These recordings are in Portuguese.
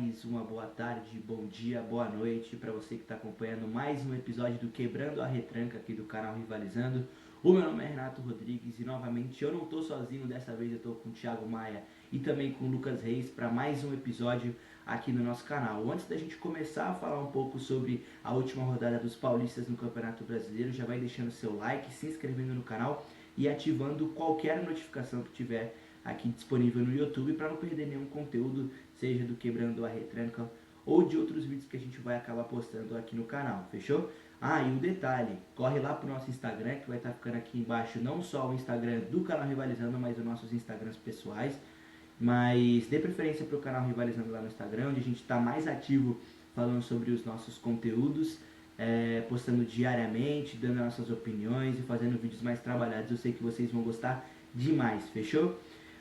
mais uma boa tarde, bom dia, boa noite para você que está acompanhando mais um episódio do Quebrando a Retranca aqui do canal Rivalizando. O meu nome é Renato Rodrigues e novamente eu não estou sozinho, dessa vez eu estou com o Thiago Maia e também com o Lucas Reis para mais um episódio aqui no nosso canal. Antes da gente começar a falar um pouco sobre a última rodada dos paulistas no Campeonato Brasileiro, já vai deixando seu like, se inscrevendo no canal e ativando qualquer notificação que tiver aqui disponível no YouTube para não perder nenhum conteúdo, seja do Quebrando a Retranca ou de outros vídeos que a gente vai acabar postando aqui no canal, fechou? Ah, e um detalhe, corre lá pro nosso Instagram, que vai estar ficando aqui embaixo, não só o Instagram do canal Rivalizando, mas os nossos Instagrams pessoais, mas dê preferência pro canal Rivalizando lá no Instagram, onde a gente está mais ativo falando sobre os nossos conteúdos, postando diariamente, dando nossas opiniões e fazendo vídeos mais trabalhados. Eu sei que vocês vão gostar demais, fechou?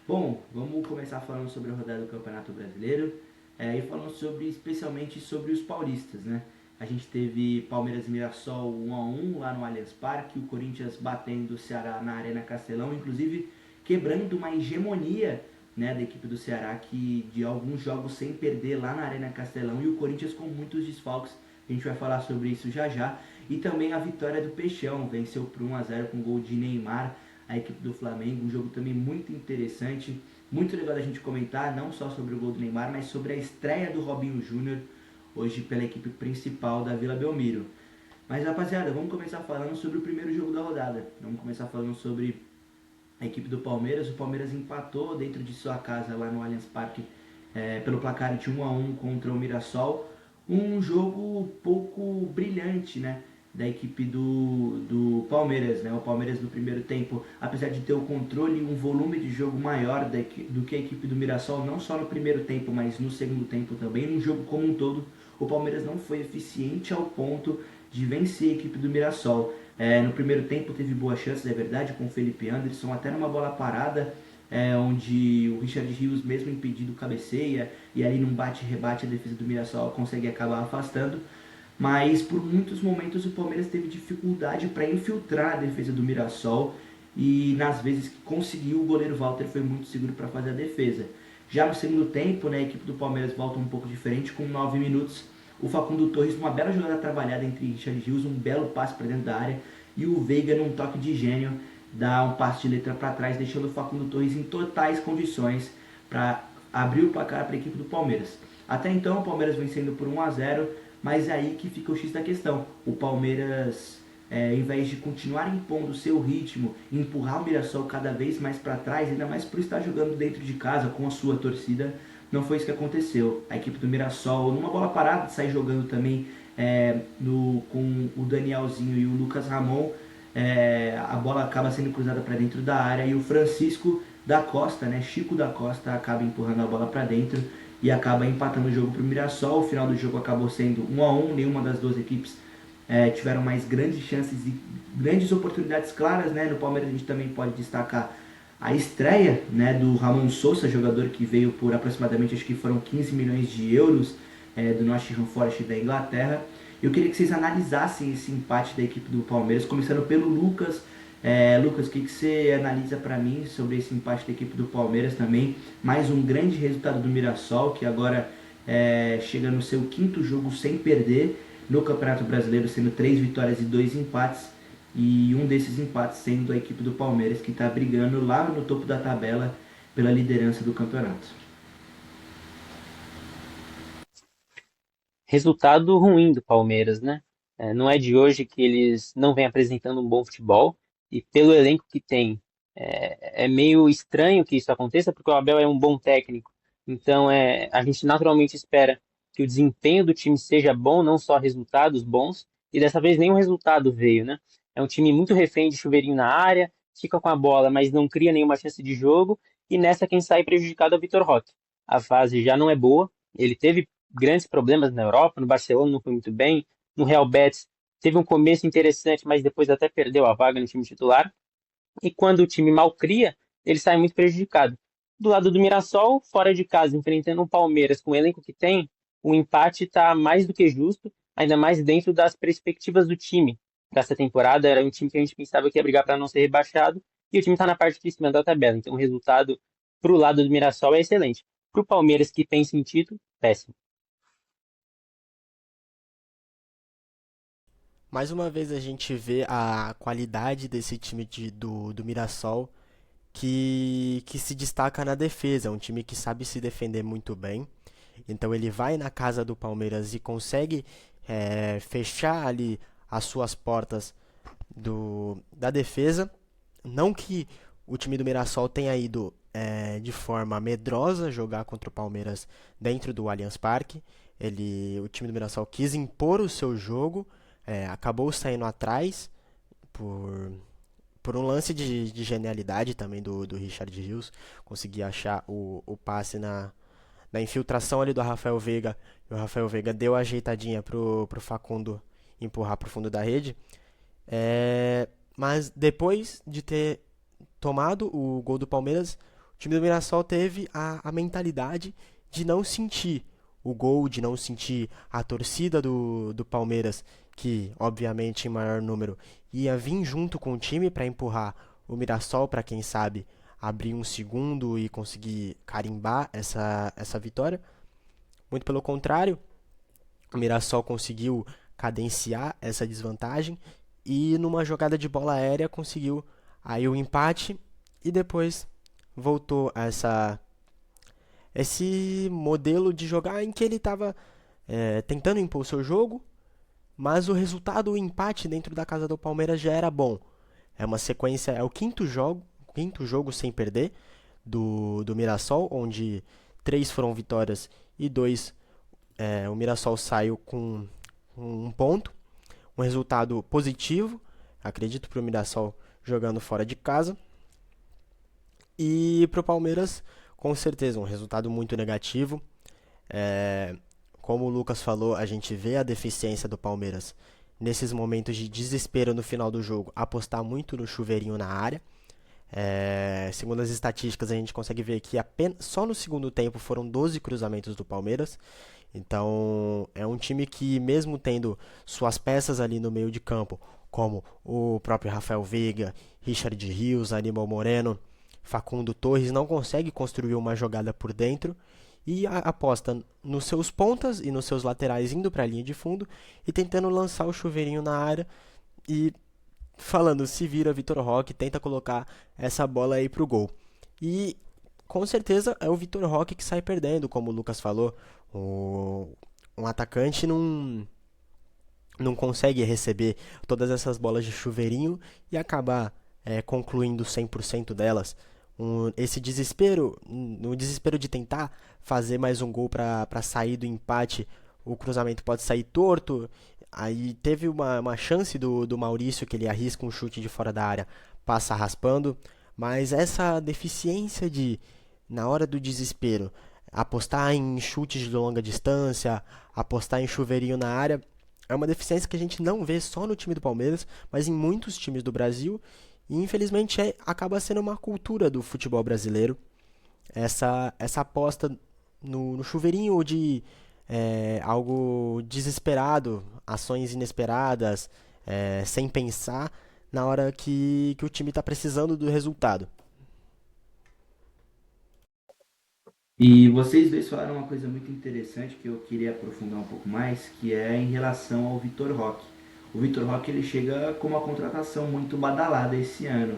Bom, vamos começar falando sobre a rodada do Campeonato Brasileiro e falando especialmente sobre os paulistas, né? A gente teve Palmeiras e Mirassol 1-1 lá no Allianz Parque, o Corinthians batendo o Ceará na Arena Castelão, inclusive quebrando uma hegemonia, né, da equipe do Ceará, que de alguns jogos sem perder lá na Arena Castelão, e o Corinthians com muitos desfalques. A gente vai falar sobre isso já já. E também a vitória do Peixão, venceu por 1-0 com gol de Neymar a equipe do Flamengo, um jogo também muito interessante, muito legal da gente comentar, não só sobre o gol do Neymar, mas sobre a estreia do Robinho Júnior, hoje pela equipe principal da Vila Belmiro. Mas rapaziada, vamos começar falando sobre o primeiro jogo da rodada, vamos começar falando sobre a equipe do Palmeiras. O Palmeiras empatou dentro de sua casa lá no Allianz Parque pelo placar de 1-1 contra o Mirassol, um jogo pouco brilhante, né, da equipe do Palmeiras, né? O Palmeiras no primeiro tempo, apesar de ter o controle e um volume de jogo maior do que a equipe do Mirassol, não só no primeiro tempo, mas no segundo tempo também, no jogo como um todo, o Palmeiras não foi eficiente ao ponto de vencer a equipe do Mirassol. No primeiro tempo teve boas chances, é verdade, com o Felipe Anderson, até numa bola parada, onde o Richard Rios, mesmo impedido, cabeceia, e ali num bate-rebate a defesa do Mirassol consegue acabar afastando. Mas por muitos momentos o Palmeiras teve dificuldade para infiltrar a defesa do Mirassol, e nas vezes que conseguiu, o goleiro Walter foi muito seguro para fazer a defesa. Já no segundo tempo, né, a equipe do Palmeiras volta um pouco diferente, com 9 minutos, o Facundo Torres, uma bela jogada trabalhada entre Richard Rios, um belo passe para dentro da área, e o Veiga, num toque de gênio, dá um passe de letra para trás, deixando o Facundo Torres em totais condições para abrir o placar para a equipe do Palmeiras. Até então o Palmeiras vencendo por 1-0, mas é aí que fica o X da questão. O Palmeiras, em vez de continuar impondo o seu ritmo, empurrar o Mirassol cada vez mais para trás, ainda mais por estar jogando dentro de casa com a sua torcida, não foi isso que aconteceu. A equipe do Mirassol, numa bola parada, sai jogando também com o Danielzinho e o Lucas Ramon. A bola acaba sendo cruzada para dentro da área e o Francisco da Costa, né, Chico da Costa, acaba empurrando a bola para dentro e acaba empatando o jogo para o Mirassol. O final do jogo acabou sendo 1-1, nenhuma das duas equipes tiveram mais grandes chances e grandes oportunidades claras, né? No Palmeiras a gente também pode destacar a estreia, né, do Ramon Sousa, jogador que veio por aproximadamente, acho que foram 15 milhões de euros do Nottingham Forest da Inglaterra. Eu queria que vocês analisassem esse empate da equipe do Palmeiras, começando pelo Lucas. Lucas, o que você analisa para mim sobre esse empate da equipe do Palmeiras também? Mais um grande resultado do Mirassol, que agora chega no seu quinto jogo sem perder no Campeonato Brasileiro, sendo 3 vitórias e 2 empates, e um desses empates sendo a equipe do Palmeiras, que está brigando lá no topo da tabela pela liderança do campeonato. Resultado ruim do Palmeiras, né? Não é de hoje que eles não vêm apresentando um bom futebol, e pelo elenco que tem, é meio estranho que isso aconteça, porque o Abel é um bom técnico. Então, a gente naturalmente espera que o desempenho do time seja bom, não só resultados bons, e dessa vez nenhum resultado veio, né? É um time muito refém de chuveirinho na área, fica com a bola, mas não cria nenhuma chance de jogo, e nessa quem sai prejudicado é o Vitor Roque. A fase já não é boa, ele teve grandes problemas na Europa, no Barcelona não foi muito bem, no Real Betis teve um começo interessante, mas depois até perdeu a vaga no time titular, e quando o time mal cria, ele sai muito prejudicado. Do lado do Mirassol, fora de casa, enfrentando o Palmeiras com o elenco que tem, o empate está mais do que justo, ainda mais dentro das perspectivas do time. Dessa temporada era um time que a gente pensava que ia brigar para não ser rebaixado, e o time está na parte de cima da tabela, então o resultado para o lado do Mirassol é excelente. Para o Palmeiras, que pensa em título, péssimo. Mais uma vez a gente vê a qualidade desse time do Mirassol que se destaca na defesa. É um time que sabe se defender muito bem. Então ele vai na casa do Palmeiras e consegue fechar ali as suas portas da defesa. Não que o time do Mirassol tenha ido de forma medrosa jogar contra o Palmeiras dentro do Allianz Parque. O time do Mirassol quis impor o seu jogo, acabou saindo atrás por, por um lance de genialidade também do Richard Rios. Conseguir achar o passe na infiltração ali do Rafael Veiga. E o Rafael Veiga deu a ajeitadinha pro Facundo empurrar pro fundo da rede. Mas depois de ter tomado o gol do Palmeiras, o time do Mirassol teve a mentalidade de não sentir o gol, de não sentir a torcida do Palmeiras, que obviamente em maior número ia vir junto com o time para empurrar o Mirassol para quem sabe abrir um segundo e conseguir carimbar essa vitória. Muito pelo contrário, o Mirassol conseguiu cadenciar essa desvantagem e numa jogada de bola aérea conseguiu aí o empate e depois voltou a esse modelo de jogar em que ele estava tentando impor o seu jogo, mas o resultado, o empate dentro da casa do Palmeiras já era bom. É uma sequência, é o quinto jogo sem perder do Mirassol, onde 3 foram vitórias e 2 o Mirassol saiu com um ponto, um resultado positivo, acredito para o Mirassol jogando fora de casa. E para o Palmeiras, com certeza, um resultado muito negativo. É, Como o Lucas falou, a gente vê a deficiência do Palmeiras nesses momentos de desespero no final do jogo, apostar muito no chuveirinho na área. Segundo as estatísticas, a gente consegue ver que apenas, só no segundo tempo foram 12 cruzamentos do Palmeiras. Então, é um time que, mesmo tendo suas peças ali no meio de campo, como o próprio Rafael Veiga, Richard Rios, Aníbal Moreno, Facundo Torres, não consegue construir uma jogada por dentro e aposta nos seus pontas e nos seus laterais indo para a linha de fundo e tentando lançar o chuveirinho na área e falando, se vira Vitor Roque, tenta colocar essa bola aí pro gol. E com certeza é o Vitor Roque que sai perdendo, como o Lucas falou. Um atacante não consegue receber todas essas bolas de chuveirinho e acabar concluindo 100% delas. Esse desespero, no desespero de tentar fazer mais um gol para sair do empate, o cruzamento pode sair torto. Aí teve uma chance do Maurício que ele arrisca um chute de fora da área, passa raspando. Mas essa deficiência de, na hora do desespero, apostar em chutes de longa distância, apostar em chuveirinho na área, é uma deficiência que a gente não vê só no time do Palmeiras, mas em muitos times do Brasil. E infelizmente acaba sendo uma cultura do futebol brasileiro essa aposta no chuveirinho de algo desesperado, ações inesperadas, sem pensar na hora que o time está precisando do resultado. E vocês dois falaram uma coisa muito interessante que eu queria aprofundar um pouco mais, que é em relação ao Vitor Roque. O Vitor Roque ele chega com uma contratação muito badalada esse ano,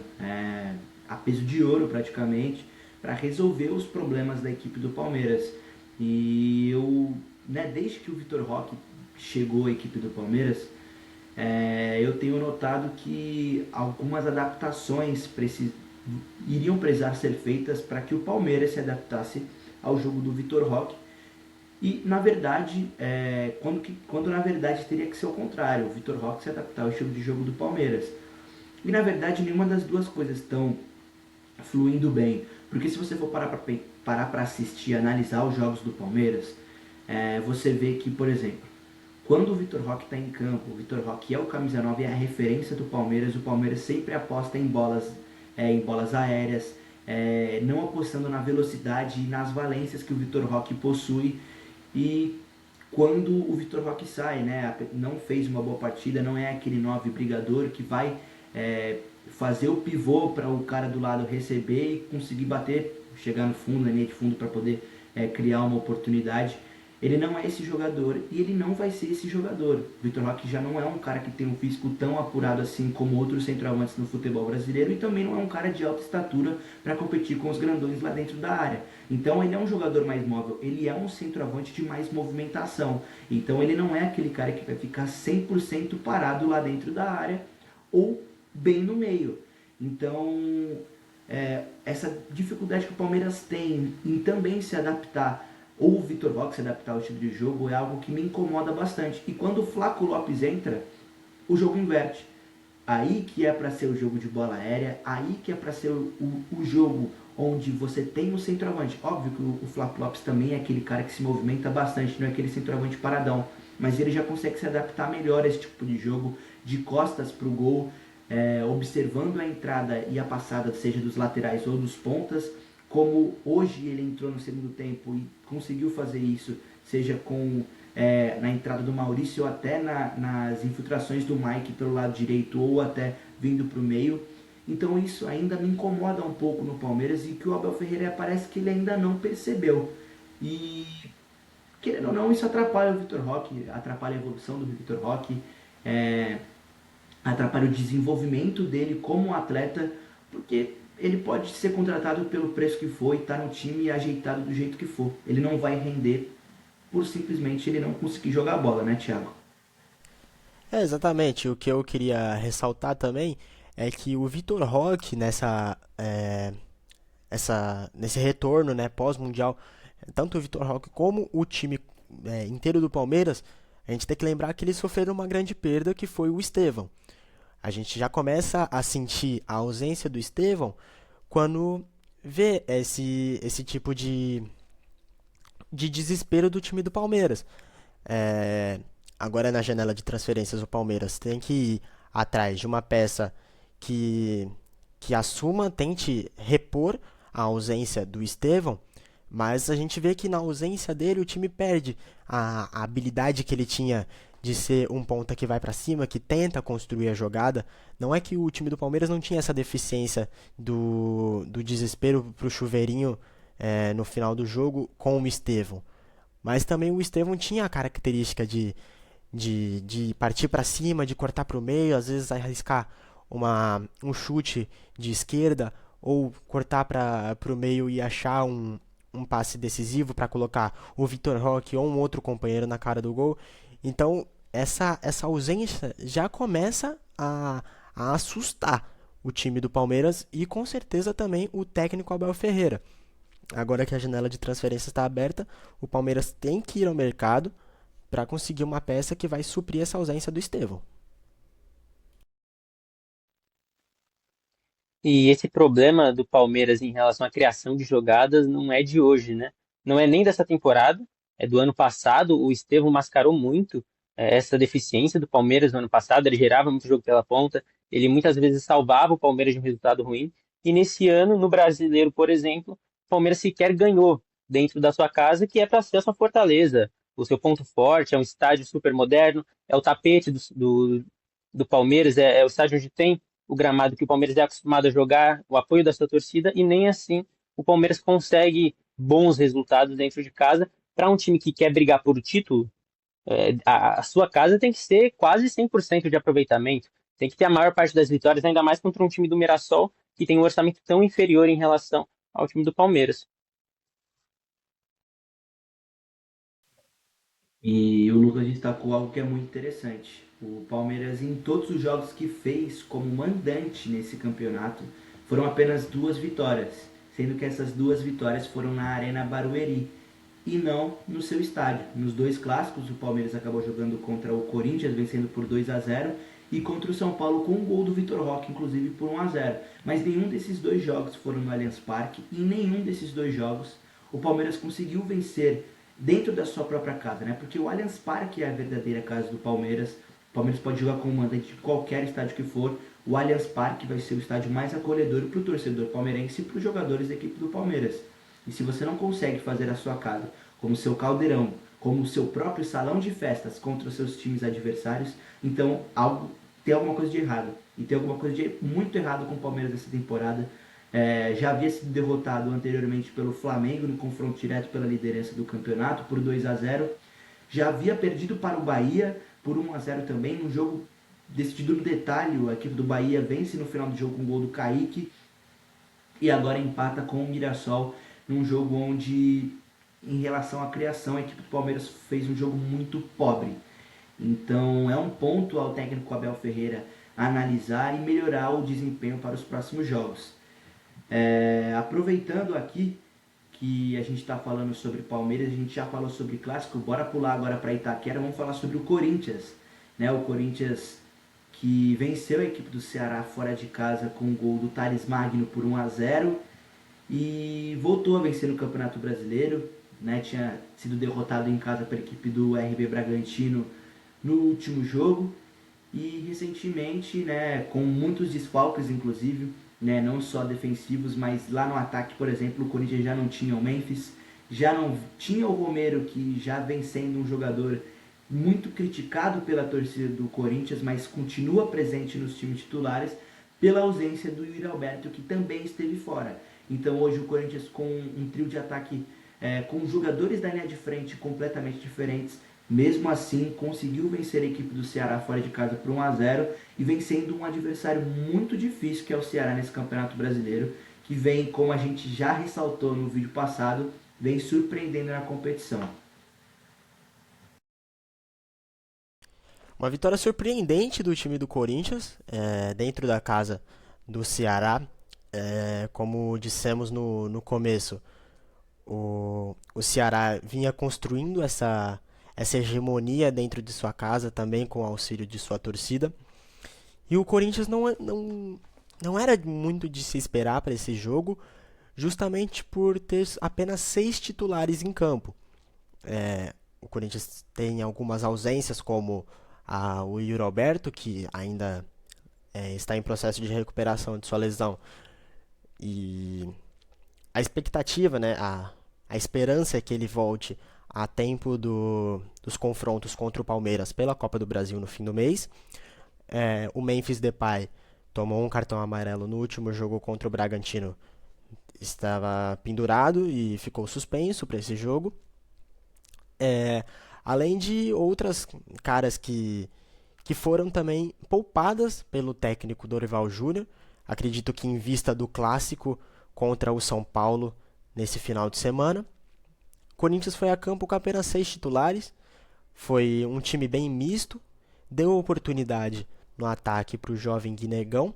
a peso de ouro praticamente, para resolver os problemas da equipe do Palmeiras. E eu, desde que o Vitor Roque chegou à equipe do Palmeiras, eu tenho notado que algumas adaptações iriam precisar ser feitas para que o Palmeiras se adaptasse ao jogo do Vitor Roque. E na verdade, quando na verdade teria que ser o contrário, o Vitor Roque se adaptar ao estilo de jogo do Palmeiras. E na verdade nenhuma das duas coisas estão fluindo bem, porque se você for parar para assistir, analisar os jogos do Palmeiras, você vê que, por exemplo, quando o Vitor Roque está em campo, o Vitor Roque é o camisa 9, é a referência do Palmeiras, o Palmeiras sempre aposta em bolas aéreas, não apostando na velocidade e nas valências que o Vitor Roque possui. E quando o Vitor Roque sai, não fez uma boa partida, não é aquele 9 brigador que vai fazer o pivô para o cara do lado receber e conseguir bater, chegar no fundo, na linha de fundo para poder criar uma oportunidade. Ele não é esse jogador e ele não vai ser esse jogador. O Vitor Roque já não é um cara que tem um físico tão apurado assim como outros centroavantes no futebol brasileiro e também não é um cara de alta estatura para competir com os grandões lá dentro da área. Então ele é um jogador mais móvel, ele é um centroavante de mais movimentação. Então ele não é aquele cara que vai ficar 100% parado lá dentro da área ou bem no meio. Então essa dificuldade que o Palmeiras tem em também se adaptar, ou o Vitor Roque se adaptar ao estilo de jogo, é algo que me incomoda bastante. E quando o Flaco Lopes entra, o jogo inverte. Aí que é para ser o jogo de bola aérea, aí que é para ser o jogo onde você tem o centroavante. Óbvio que o Flaco Lopes também é aquele cara que se movimenta bastante, não é aquele centroavante paradão, mas ele já consegue se adaptar melhor a esse tipo de jogo, de costas para o gol, observando a entrada e a passada, seja dos laterais ou dos pontas, como hoje ele entrou no segundo tempo e conseguiu fazer isso, seja com na entrada do Maurício ou até nas infiltrações do Mike pelo lado direito ou até vindo para o meio. Então isso ainda me incomoda um pouco no Palmeiras e que o Abel Ferreira parece que ele ainda não percebeu. E querendo ou não, isso atrapalha o Vitor Roque, atrapalha a evolução do Vitor Roque, atrapalha o desenvolvimento dele como atleta, porque ele pode ser contratado pelo preço que for e estar no time ajeitado do jeito que for. Ele não vai render por simplesmente ele não conseguir jogar a bola, né, Thiago? Exatamente. O que eu queria ressaltar também é que o Vitor Roque nesse retorno, né, pós-mundial, tanto o Vitor Roque como o time inteiro do Palmeiras, a gente tem que lembrar que eles sofreram uma grande perda que foi o Estevão. A gente já começa a sentir a ausência do Estevão quando vê esse tipo de desespero do time do Palmeiras. É, Agora na janela de transferências o Palmeiras tem que ir atrás de uma peça que, que assuma, tente repor a ausência do Estevão, mas a gente vê que na ausência dele o time perde a habilidade que ele tinha de ser um ponta que vai para cima, que tenta construir a jogada. Não é que o time do Palmeiras não tinha essa deficiência do desespero pro chuveirinho no final do jogo com o Estevão. Mas também o Estevão tinha a característica de partir para cima, de cortar para o meio, às vezes arriscar um chute de esquerda ou cortar para o meio e achar um passe decisivo para colocar o Vitor Roque ou um outro companheiro na cara do gol. Então, essa ausência já começa a assustar o time do Palmeiras e com certeza também o técnico Abel Ferreira. Agora que a janela de transferência está aberta, o Palmeiras tem que ir ao mercado para conseguir uma peça que vai suprir essa ausência do Estevão. E esse problema do Palmeiras em relação à criação de jogadas não é de hoje, né? Não é nem dessa temporada, é do ano passado. O Estevão mascarou muito essa deficiência do Palmeiras no ano passado. Ele gerava muito jogo pela ponta, ele muitas vezes salvava o Palmeiras de um resultado ruim. E nesse ano, no Brasileiro, por exemplo, o Palmeiras sequer ganhou dentro da sua casa, que é para ser a sua fortaleza. O seu ponto forte é um estádio super moderno, é o tapete do Palmeiras, é o estádio onde tem o gramado que o Palmeiras é acostumado a jogar, o apoio da sua torcida, e nem assim o Palmeiras consegue bons resultados dentro de casa. Para um time que quer brigar por o título, a sua casa tem que ser quase 100% de aproveitamento. Tem que ter a maior parte das vitórias, ainda mais contra um time do Mirassol, que tem um orçamento tão inferior em relação ao time do Palmeiras. E o Lucas destacou algo que é muito interessante. O Palmeiras, em todos os jogos que fez como mandante nesse campeonato, foram apenas 2 vitórias, sendo que essas 2 vitórias foram na Arena Barueri e não no seu estádio. Nos 2 clássicos, o Palmeiras acabou jogando contra o Corinthians, vencendo por 2-0, e contra o São Paulo com um gol do Vitor Roque, inclusive por 1-0. Mas nenhum desses 2 jogos foram no Allianz Parque e em nenhum desses 2 jogos o Palmeiras conseguiu vencer dentro da sua própria casa, né? Porque o Allianz Parque é a verdadeira casa do Palmeiras. O Palmeiras pode jogar como mandante de qualquer estádio que for. O Allianz Parque vai ser o estádio mais acolhedor para o torcedor palmeirense e para os jogadores da equipe do Palmeiras. E se você não consegue fazer a sua casa como seu caldeirão, como o seu próprio salão de festas contra os seus times adversários, então tem alguma coisa de errado. E tem alguma coisa de muito errado com o Palmeiras nessa temporada. Já havia sido derrotado anteriormente pelo Flamengo no confronto direto pela liderança do campeonato por 2-0. Já havia perdido para o Bahia por 1-0 também, num jogo decidido no detalhe. A equipe do Bahia vence no final do jogo com o gol do Kaique e agora empata com o Mirassol num jogo onde, em relação à criação, a equipe do Palmeiras fez um jogo muito pobre. Então é um ponto ao técnico Abel Ferreira analisar e melhorar o desempenho para os próximos jogos. Aproveitando aqui que a gente está falando sobre Palmeiras, a gente já falou sobre clássico, bora pular agora para Itaquera, vamos falar sobre o Corinthians, né? O Corinthians que venceu a equipe do Ceará fora de casa com o gol do Thales Magno por 1-0 e voltou a vencer no Campeonato Brasileiro, né? Tinha sido derrotado em casa pela equipe do RB Bragantino no último jogo e recentemente, né, com muitos desfalques inclusive, né, não só defensivos, mas lá no ataque, por exemplo, o Corinthians já não tinha o Memphis, já não tinha o Romero, que já vem sendo um jogador muito criticado pela torcida do Corinthians, mas continua presente nos times titulares pela ausência do Yuri Alberto, que também esteve fora. Então hoje o Corinthians com um trio de ataque com jogadores da linha de frente completamente diferentes, mesmo assim conseguiu vencer a equipe do Ceará fora de casa por 1-0 e vencendo um adversário muito difícil que é o Ceará nesse Campeonato Brasileiro, que vem, como a gente já ressaltou no vídeo passado, vem surpreendendo na competição. Uma vitória surpreendente do time do Corinthians, dentro da casa do Ceará. Como dissemos no começo, o Ceará vinha construindo essa hegemonia dentro de sua casa, também com o auxílio de sua torcida. E o Corinthians não era muito de se esperar para esse jogo, justamente por ter apenas 6 titulares em campo. O Corinthians tem algumas ausências, como o Yuri Alberto, que ainda está em processo de recuperação de sua lesão. E a expectativa, né, a esperança é que ele volte a tempo dos confrontos contra o Palmeiras pela Copa do Brasil no fim do mês. O Memphis Depay tomou um cartão amarelo no último jogo contra o Bragantino. Estava pendurado e ficou suspenso para esse jogo. Além de outras caras que foram também poupadas pelo técnico Dorival Júnior. Acredito que em vista do clássico contra o São Paulo nesse final de semana. O Corinthians foi a campo com apenas 6 titulares. Foi um time bem misto. Deu oportunidade no ataque para o jovem Guinegão,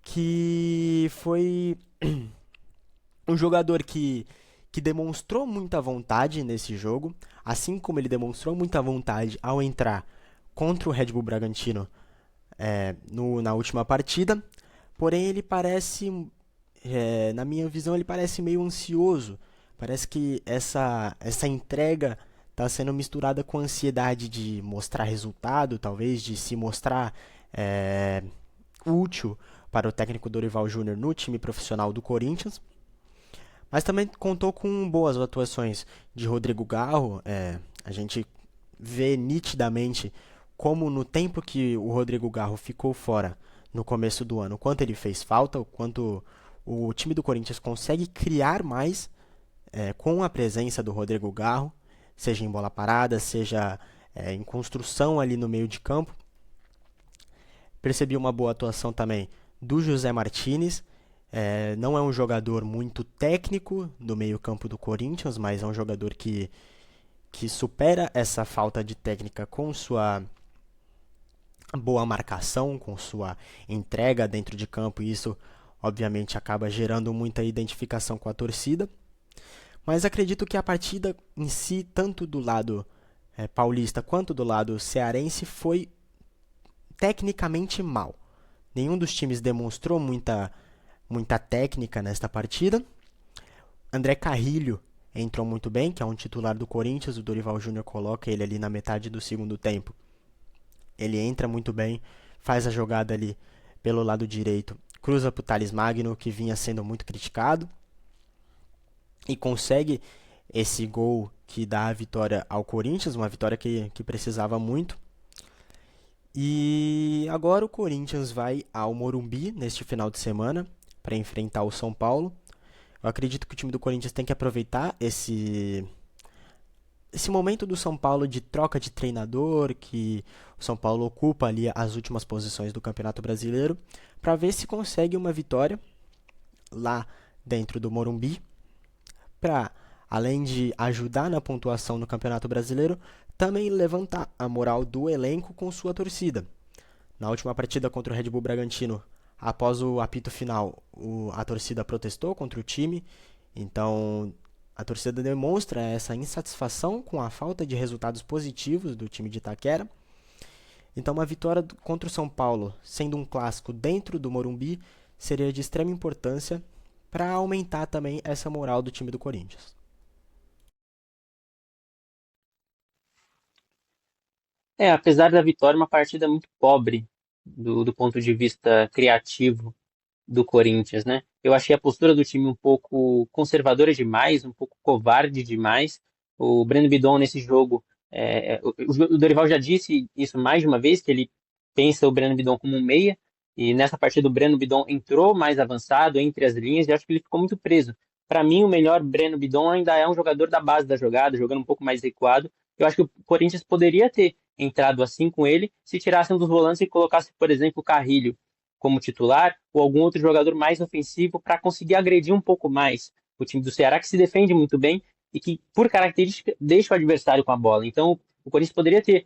que foi um jogador que demonstrou muita vontade nesse jogo, assim como ele demonstrou muita vontade ao entrar contra o Red Bull Bragantino na última partida. Porém, ele parece, na minha visão, ele parece meio ansioso. Parece que essa entrega está sendo misturada com a ansiedade de mostrar resultado, talvez de se mostrar útil para o técnico Dorival Júnior no time profissional do Corinthians. Mas também contou com boas atuações de Rodrigo Garro. A gente vê nitidamente como no tempo que o Rodrigo Garro ficou fora no começo do ano, o quanto ele fez falta, o quanto o time do Corinthians consegue criar mais com a presença do Rodrigo Garro, seja em bola parada, seja em construção ali no meio de campo. Percebi uma boa atuação também do José Martínez. Não é um jogador muito técnico do meio campo do Corinthians, mas é um jogador que supera essa falta de técnica com sua boa marcação, com sua entrega dentro de campo, e isso obviamente acaba gerando muita identificação com a torcida. Mas acredito que a partida em si, tanto do lado paulista quanto do lado cearense, foi tecnicamente mal. Nenhum dos times demonstrou muita técnica nesta partida. André Carrilho entrou muito bem, que é um titular do Corinthians. O Dorival Júnior coloca ele ali na metade do segundo tempo. Ele entra muito bem, faz a jogada ali pelo lado direito, cruza para o Thales Magno, que vinha sendo muito criticado, e consegue esse gol que dá a vitória ao Corinthians, uma vitória que precisava muito. E agora o Corinthians vai ao Morumbi neste final de semana, para enfrentar o São Paulo. Eu acredito que o time do Corinthians tem que aproveitar esse momento do São Paulo de troca de treinador, que o São Paulo ocupa ali as últimas posições do Campeonato Brasileiro, para ver se consegue uma vitória lá dentro do Morumbi, para, além de ajudar na pontuação no Campeonato Brasileiro, também levantar a moral do elenco com sua torcida. Na última partida contra o Red Bull Bragantino, após o apito final, a torcida protestou contra o time, então a torcida demonstra essa insatisfação com a falta de resultados positivos do time de Itaquera. Então uma vitória contra o São Paulo, sendo um clássico dentro do Morumbi, seria de extrema importância para aumentar também essa moral do time do Corinthians. Apesar da vitória, uma partida muito pobre do ponto de vista criativo do Corinthians, né? Eu achei a postura do time um pouco conservadora demais, um pouco covarde demais. O Breno Bidon nesse jogo, o Dorival já disse isso mais de uma vez, que ele pensa o Breno Bidon como um meia, e nessa partida o Breno Bidon entrou mais avançado entre as linhas e acho que ele ficou muito preso. Para mim, o melhor Breno Bidon ainda é um jogador da base da jogada, jogando um pouco mais recuado. Eu acho que o Corinthians poderia ter entrado assim com ele se tirasse um dos volantes e colocasse, por exemplo, o Carrilho como titular ou algum outro jogador mais ofensivo para conseguir agredir um pouco mais o time do Ceará, que se defende muito bem e que, por característica, deixa o adversário com a bola. Então, o Corinthians poderia ter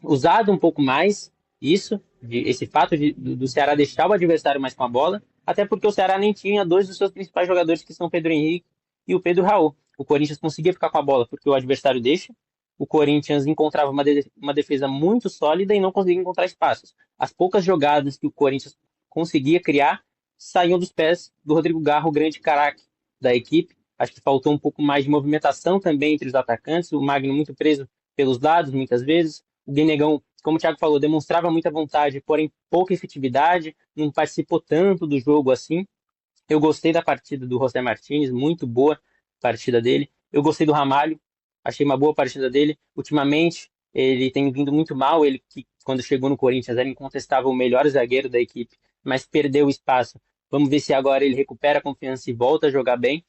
usado um pouco mais esse fato do Ceará deixar o adversário mais com a bola, até porque o Ceará nem tinha dois dos seus principais jogadores, que são o Pedro Henrique e o Pedro Raul. O Corinthians conseguia ficar com a bola porque o adversário deixa, o Corinthians encontrava uma defesa muito sólida e não conseguia encontrar espaços. As poucas jogadas que o Corinthians conseguia criar saíam dos pés do Rodrigo Garro, o grande craque da equipe. Acho que faltou um pouco mais de movimentação também entre os atacantes, o Magno muito preso pelos lados muitas vezes, o Guinegão, como o Thiago falou, demonstrava muita vontade, porém pouca efetividade, não participou tanto do jogo assim. Eu gostei da partida do José Martínez, muito boa a partida dele. Eu gostei do Ramalho, achei uma boa partida dele. Ultimamente, ele tem vindo muito mal. Ele, que quando chegou no Corinthians, era incontestável o melhor zagueiro da equipe, mas perdeu o espaço. Vamos ver se agora ele recupera a confiança e volta a jogar bem.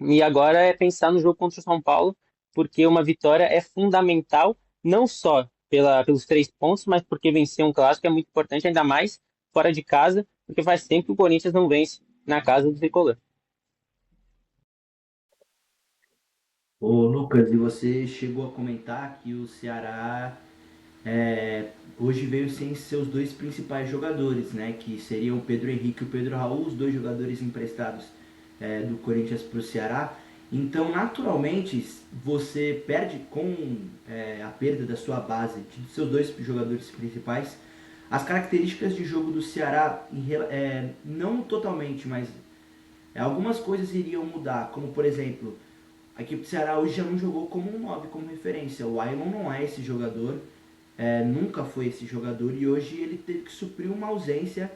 E agora é pensar no jogo contra o São Paulo, porque uma vitória é fundamental, não só pelos 3 pontos, mas porque vencer um clássico é muito importante, ainda mais fora de casa, porque faz tempo que o Corinthians não vence na casa do Tricolor. Ô Lucas, e você chegou a comentar que o Ceará hoje veio sem seus dois principais jogadores, né? Que seriam o Pedro Henrique e o Pedro Raul, os dois jogadores emprestados do Corinthians para o Ceará. Então, naturalmente, você perde com a perda da sua base, dos seus dois jogadores principais, as características de jogo do Ceará, não totalmente, mas algumas coisas iriam mudar, como por exemplo, a equipe do Ceará hoje já não jogou como um 9 como referência. O Ailon não é esse jogador, nunca foi esse jogador e hoje ele teve que suprir uma ausência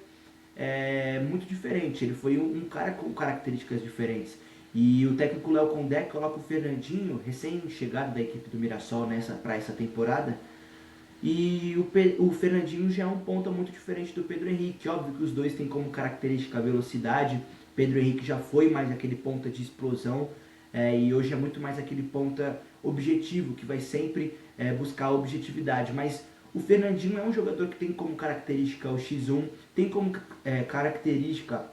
muito diferente. Ele foi um cara com características diferentes. E o técnico Léo Condé coloca o Fernandinho, recém-chegado da equipe do Mirassol para essa temporada. E o Fernandinho já é um ponta muito diferente do Pedro Henrique. Óbvio que os dois têm como característica a velocidade. Pedro Henrique já foi mais aquele ponta de explosão. E hoje é muito mais aquele ponta objetivo, que vai sempre buscar a objetividade. Mas o Fernandinho é um jogador que tem como característica o X1, tem como característica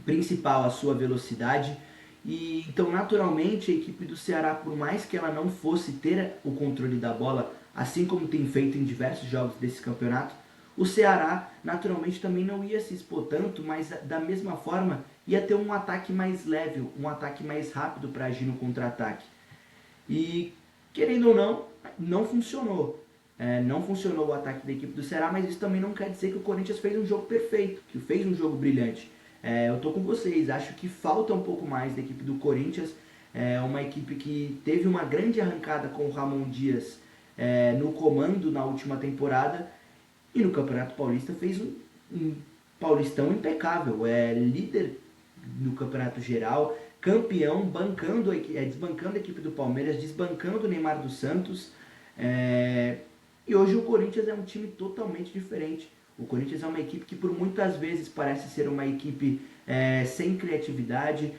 principal a sua velocidade. E então, naturalmente, a equipe do Ceará, por mais que ela não fosse ter o controle da bola, assim como tem feito em diversos jogos desse campeonato, o Ceará, naturalmente, também não ia se expor tanto, mas da mesma forma ia ter um ataque mais leve, um ataque mais rápido para agir no contra-ataque. E, querendo ou não, não funcionou. Não funcionou o ataque da equipe do Ceará, mas isso também não quer dizer que o Corinthians fez um jogo perfeito, que fez um jogo brilhante. Eu tô com vocês, acho que falta um pouco mais da equipe do Corinthians, uma equipe que teve uma grande arrancada com o Ramon Dias no comando na última temporada, e no Campeonato Paulista fez um Paulistão impecável, líder no Campeonato Geral, campeão, desbancando a equipe do Palmeiras, desbancando o Neymar dos Santos, e hoje o Corinthians é um time totalmente diferente. O Corinthians é uma equipe que por muitas vezes parece ser uma equipe sem criatividade,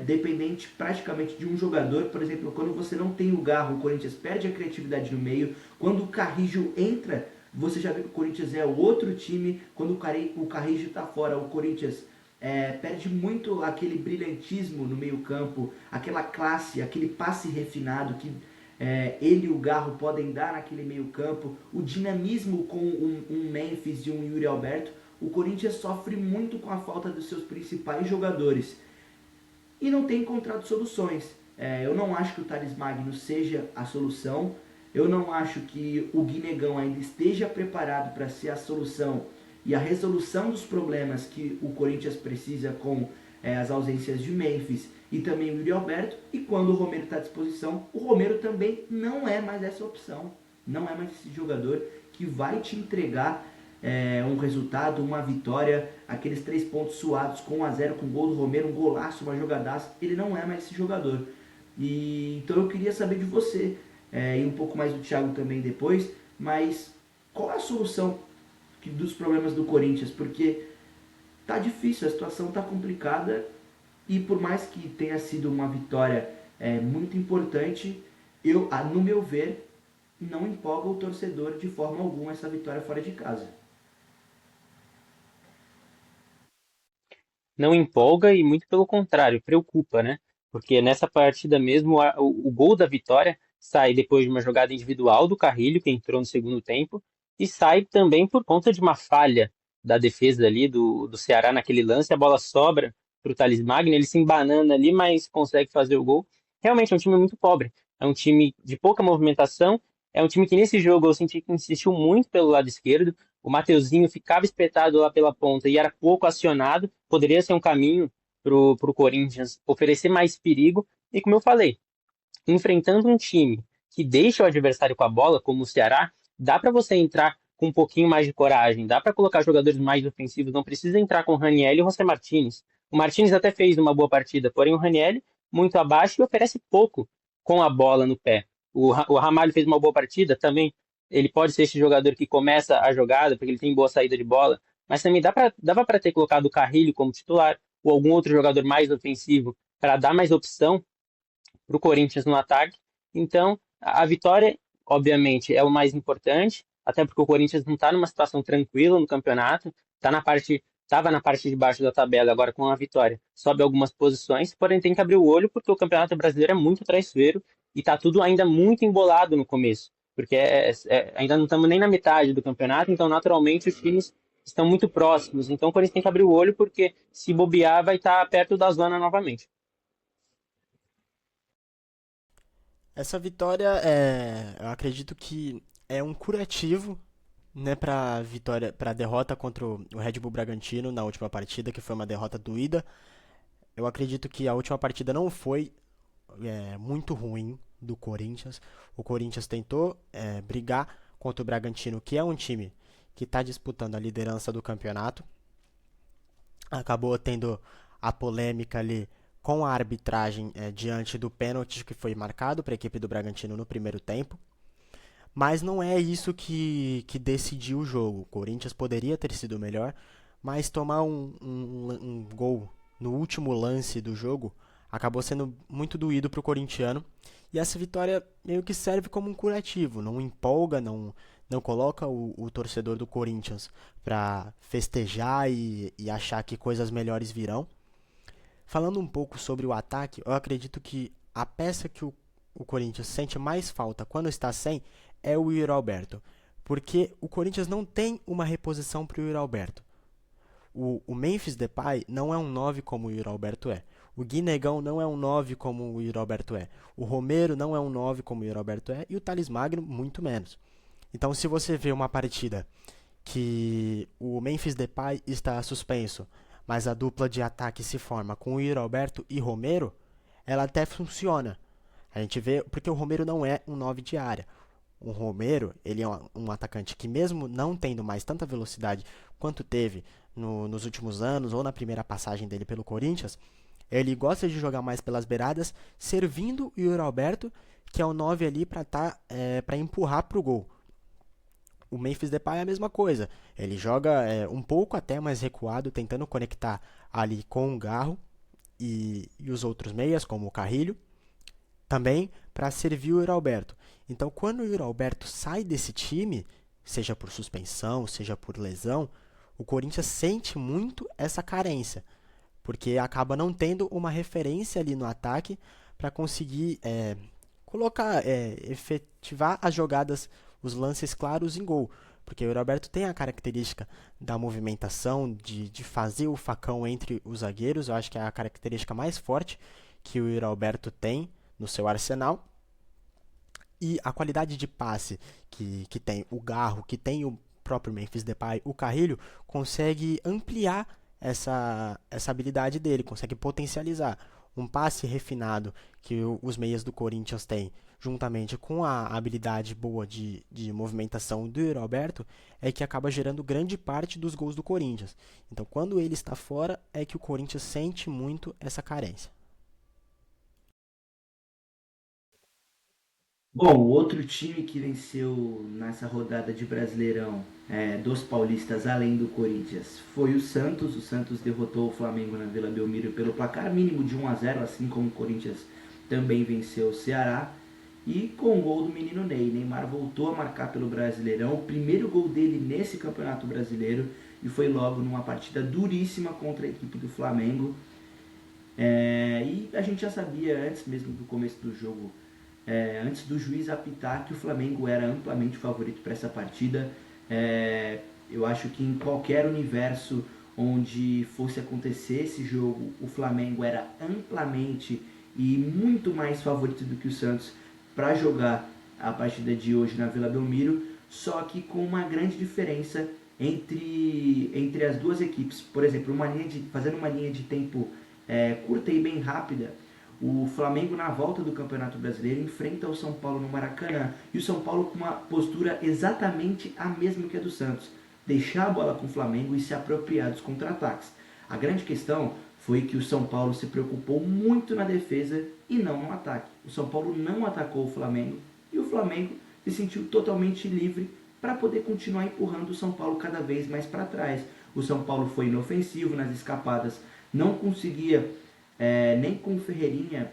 dependente praticamente de um jogador. Por exemplo, quando você não tem o Garro, o Corinthians perde a criatividade no meio. Quando o Carrijo entra, você já vê que o Corinthians é outro time. Quando o Carrijo está fora, o Corinthians perde muito aquele brilhantismo no meio campo, aquela classe, aquele passe refinado que ele e o Garro podem dar naquele meio campo, o dinamismo com um Memphis e um Yuri Alberto. O Corinthians sofre muito com a falta dos seus principais jogadores e não tem encontrado soluções. Eu não acho que o Thales Magno seja a solução, eu não acho que o Guinegão ainda esteja preparado para ser a solução e a resolução dos problemas que o Corinthians precisa com as ausências de Memphis e também o Yuri Alberto. E quando o Romero está à disposição, o Romero também não é mais essa opção, não é mais esse jogador que vai te entregar um resultado, uma vitória, aqueles 3 pontos suados com 1-0 com o gol do Romero, um golaço, uma jogadaça. Ele não é mais esse jogador. Então eu queria saber de você, e um pouco mais do Thiago também depois, mas qual é a solução dos problemas do Corinthians? Porque tá difícil, a situação tá complicada, e por mais que tenha sido uma vitória muito importante, no meu ver, não empolga o torcedor de forma alguma essa vitória fora de casa. Não empolga e muito pelo contrário, preocupa, né? Porque nessa partida mesmo, o gol da vitória sai depois de uma jogada individual do Carrilho, que entrou no segundo tempo, e sai também por conta de uma falha da defesa ali do Ceará naquele lance. A bola sobra para o Thales Magno, ele se embanana ali, mas consegue fazer o gol. Realmente é um time muito pobre, é um time de pouca movimentação, é um time que nesse jogo eu senti que insistiu muito pelo lado esquerdo. O Mateuzinho ficava espetado lá pela ponta e era pouco acionado. Poderia ser um caminho para o Corinthians oferecer mais perigo. E como eu falei, enfrentando um time que deixa o adversário com a bola, como o Ceará, dá para você entrar com um pouquinho mais de coragem, dá para colocar jogadores mais ofensivos, não precisa entrar com o Raniel e o José Martínez. O Martínez até fez uma boa partida, porém o Raniel muito abaixo e oferece pouco com a bola no pé. O Ramalho fez uma boa partida, também ele pode ser esse jogador que começa a jogada, porque ele tem boa saída de bola, mas também dava para ter colocado o Carrilho como titular, ou algum outro jogador mais ofensivo, para dar mais opção para o Corinthians no ataque. Então, a vitória, obviamente, é o mais importante, até porque o Corinthians não está numa situação tranquila no campeonato, estava na parte de baixo da tabela, agora com a vitória sobe algumas posições, porém tem que abrir o olho porque o Campeonato Brasileiro é muito traiçoeiro e está tudo ainda muito embolado no começo, porque ainda não estamos nem na metade do campeonato, então naturalmente os times estão muito próximos, então o Corinthians tem que abrir o olho porque se bobear vai estar perto da zona novamente. Essa vitória eu acredito que é um curativo, né, para vitória, para derrota contra o Red Bull Bragantino na última partida, que foi uma derrota doída. Eu acredito que a última partida não foi muito ruim do Corinthians. O Corinthians tentou brigar contra o Bragantino, que é um time que está disputando a liderança do campeonato. Acabou tendo a polêmica ali com a arbitragem diante do pênalti que foi marcado para a equipe do Bragantino no primeiro tempo. Mas não é isso que decidiu o jogo. O Corinthians poderia ter sido melhor, mas tomar um gol no último lance do jogo acabou sendo muito doído para o corintiano. E essa vitória meio que serve como um curativo, não empolga, não coloca o torcedor do Corinthians para festejar e achar que coisas melhores virão. Falando um pouco sobre o ataque, eu acredito que a peça que o Corinthians sente mais falta quando está sem é o Yuri Alberto, porque o Corinthians não tem uma reposição para o Yuri Alberto. O Memphis Depay não é um 9 como o Yuri Alberto é. O Guinegão não é um 9 como o Yuri Alberto é. O Romero não é um 9 como o Yuri Alberto é. E o Thales Magno, muito menos. Então, se você vê uma partida que o Memphis Depay está suspenso, mas a dupla de ataque se forma com o Yuri Alberto e Romero, ela até funciona. A gente vê, porque o Romero não é um 9 de área. O Romero, ele é um atacante que mesmo não tendo mais tanta velocidade quanto teve nos últimos anos ou na primeira passagem dele pelo Corinthians, ele gosta de jogar mais pelas beiradas, servindo o Yuri Alberto, que é o 9 ali para empurrar para o gol. o Memphis Depay é a mesma coisa. Ele joga um pouco até mais recuado, tentando conectar ali com o Garro e os outros meias, como o Carrilho, também para servir o Yuri Alberto. Então, quando o Yuri Alberto sai desse time, seja por suspensão, seja por lesão, o Corinthians sente muito essa carência, porque acaba não tendo uma referência ali no ataque para conseguir efetivar as jogadas, os lances claros em gol. Porque o Yuri Alberto tem a característica da movimentação, de fazer o facão entre os zagueiros. Eu acho que é a característica mais forte que o Yuri Alberto tem no seu arsenal. E a qualidade de passe que tem o Garro, que tem o próprio Memphis Depay, o Carrilho, consegue ampliar essa habilidade dele, consegue potencializar. Um passe refinado que os meias do Corinthians têm, juntamente com a habilidade boa de movimentação do Yuri Alberto, é que acaba gerando grande parte dos gols do Corinthians. Então, quando ele está fora, é que o Corinthians sente muito essa carência. Bom, o outro time que venceu nessa rodada de Brasileirão dos paulistas, além do Corinthians, foi o Santos. O Santos derrotou o Flamengo na Vila Belmiro pelo placar mínimo de 1-0, assim como o Corinthians também venceu o Ceará. E com o gol do menino Ney, Neymar voltou a marcar pelo Brasileirão, o primeiro gol dele nesse Campeonato Brasileiro, e foi logo numa partida duríssima contra a equipe do Flamengo. E a gente já sabia antes mesmo do começo do jogo, antes do juiz apitar, que o Flamengo era amplamente favorito para essa partida. Eu acho que em qualquer universo onde fosse acontecer esse jogo, o Flamengo era amplamente e muito mais favorito do que o Santos para jogar a partida de hoje na Vila Belmiro, só que com uma grande diferença entre as duas equipes. Por exemplo, fazendo uma linha de tempo curta e bem rápida, o Flamengo, na volta do Campeonato Brasileiro, enfrenta o São Paulo no Maracanã. E o São Paulo com uma postura exatamente a mesma que a do Santos. Deixar a bola com o Flamengo e se apropriar dos contra-ataques. A grande questão foi que o São Paulo se preocupou muito na defesa e não no ataque. O São Paulo não atacou o Flamengo e o Flamengo se sentiu totalmente livre para poder continuar empurrando o São Paulo cada vez mais para trás. O São Paulo foi inofensivo nas escapadas, não conseguia nem com o Ferreirinha,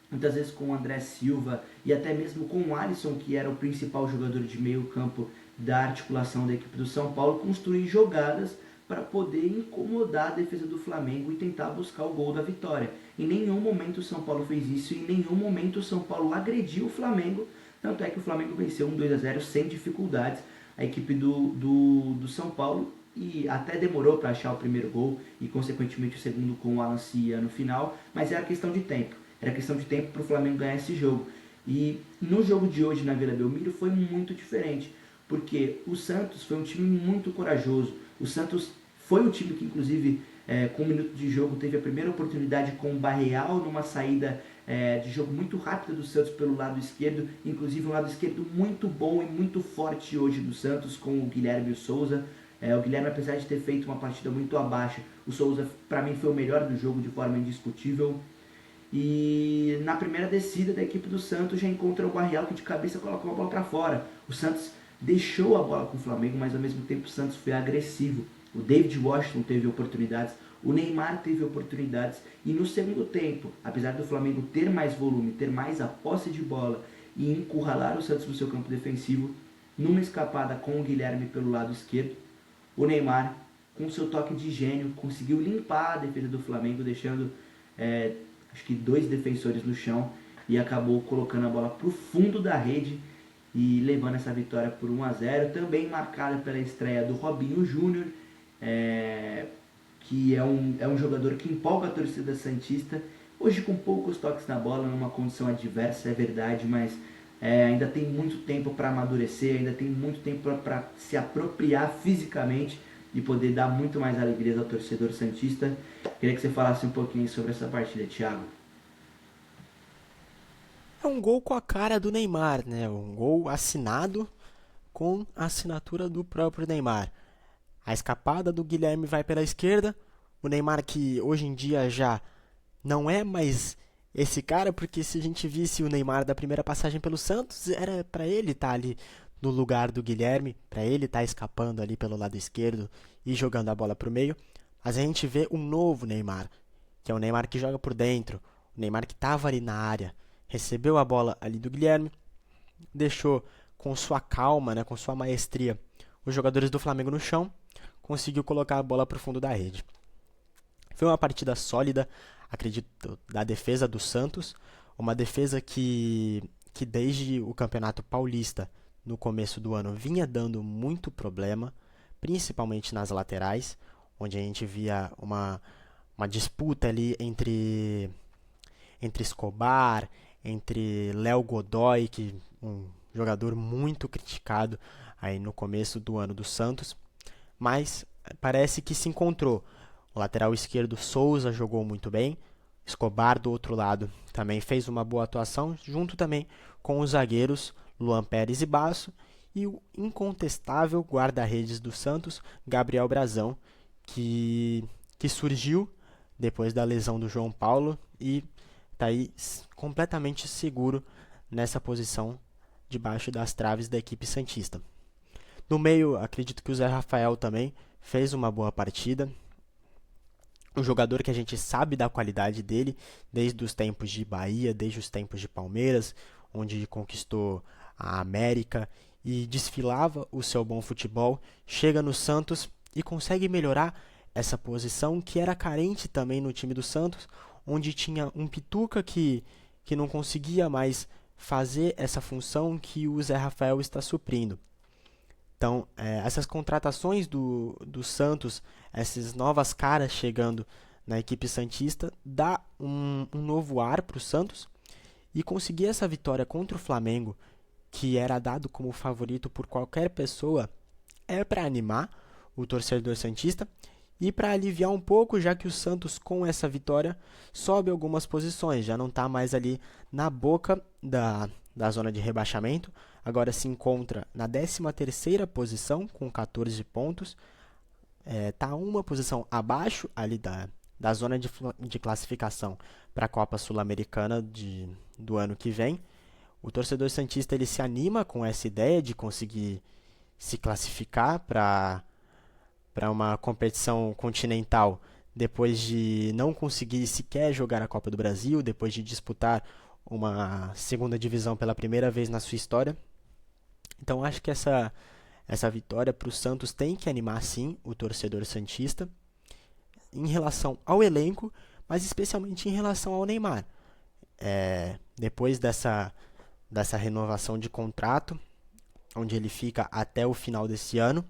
muitas vezes com o André Silva e até mesmo com o Alisson, que era o principal jogador de meio campo da articulação da equipe do São Paulo, construir jogadas para poder incomodar a defesa do Flamengo e tentar buscar o gol da vitória. Em nenhum momento o São Paulo fez isso, em nenhum momento o São Paulo agrediu o Flamengo, tanto é que o Flamengo venceu 2-0 sem dificuldades a equipe do São Paulo, e até demorou para achar o primeiro gol e consequentemente o segundo com o Alan Cia no final, mas era questão de tempo. Era questão de tempo para o Flamengo ganhar esse jogo. E no jogo de hoje na Vila Belmiro foi muito diferente, porque o Santos foi um time muito corajoso. O Santos foi um time que, inclusive, com um minuto de jogo, teve a primeira oportunidade com o Barreal numa saída de jogo muito rápida do Santos pelo lado esquerdo, inclusive um lado esquerdo muito bom e muito forte hoje do Santos, com o Guilherme e o Souza. O Guilherme, apesar de ter feito uma partida muito abaixo, o Souza, para mim, foi o melhor do jogo de forma indiscutível. E na primeira descida da equipe do Santos já encontra o Barreal, que de cabeça colocou a bola para fora. O Santos deixou a bola com o Flamengo, mas ao mesmo tempo o Santos foi agressivo. O David Washington teve oportunidades, o Neymar teve oportunidades. E no segundo tempo, apesar do Flamengo ter mais volume, ter mais a posse de bola e encurralar o Santos no seu campo defensivo, numa escapada com o Guilherme pelo lado esquerdo, o Neymar, com seu toque de gênio, conseguiu limpar a defesa do Flamengo, deixando acho que 2 defensores no chão, e acabou colocando a bola para o fundo da rede e levando essa vitória por 1-0, também marcada pela estreia do Robinho Júnior, que é um jogador que empolga a torcida santista, hoje com poucos toques na bola, numa condição adversa, é verdade, mas ainda tem muito tempo para amadurecer, ainda tem muito tempo para se apropriar fisicamente e poder dar muito mais alegrias ao torcedor santista. Queria que você falasse um pouquinho sobre essa partida, Thiago. É um gol com a cara do Neymar, né? Um gol assinado com a assinatura do próprio Neymar. A escapada do Guilherme vai pela esquerda, o Neymar, que hoje em dia já não é mais esse cara, porque se a gente visse o Neymar da primeira passagem pelo Santos, era para ele estar ali no lugar do Guilherme, para ele estar escapando ali pelo lado esquerdo e jogando a bola para o meio. Mas a gente vê um novo Neymar, que é o Neymar que joga por dentro, o Neymar que estava ali na área, recebeu a bola ali do Guilherme, deixou com sua calma, né, com sua maestria, os jogadores do Flamengo no chão, conseguiu colocar a bola para o fundo da rede. Foi uma partida sólida, acredito, da defesa do Santos, uma defesa que desde o Campeonato Paulista, no começo do ano, vinha dando muito problema, principalmente nas laterais, onde a gente via uma disputa ali entre Escobar, entre Léo Godoy, que um jogador muito criticado aí no começo do ano do Santos, mas parece que se encontrou. O lateral esquerdo Souza jogou muito bem, Escobar do outro lado também fez uma boa atuação, junto também com os zagueiros Luan Pérez e Basso e o incontestável guarda-redes do Santos, Gabriel Brazão, que surgiu depois da lesão do João Paulo e está aí completamente seguro nessa posição debaixo das traves da equipe santista. No meio, acredito que o Zé Rafael também fez uma boa partida. Um jogador que a gente sabe da qualidade dele desde os tempos de Bahia, desde os tempos de Palmeiras, onde conquistou a América e desfilava o seu bom futebol. Chega no Santos e consegue melhorar essa posição que era carente também no time do Santos, onde tinha um Pituca que não conseguia mais fazer essa função que o Zé Rafael está suprindo. Então, essas contratações do Santos, essas novas caras chegando na equipe santista, dá um novo ar para o Santos e conseguir essa vitória contra o Flamengo, que era dado como favorito por qualquer pessoa, é para animar o torcedor santista e para aliviar um pouco, já que o Santos, com essa vitória, sobe algumas posições, já não está mais ali na boca da zona de rebaixamento, agora se encontra na 13ª posição, com 14 pontos, está uma posição abaixo ali da zona de classificação para a Copa Sul-Americana do ano que vem. O torcedor santista ele se anima com essa ideia de conseguir se classificar para uma competição continental depois de não conseguir sequer jogar a Copa do Brasil, depois de disputar uma segunda divisão pela primeira vez na sua história. Então acho que essa vitória para o Santos tem que animar sim o torcedor santista em relação ao elenco, mas especialmente em relação ao Neymar. Depois dessa renovação de contrato, onde ele fica até o final desse ano,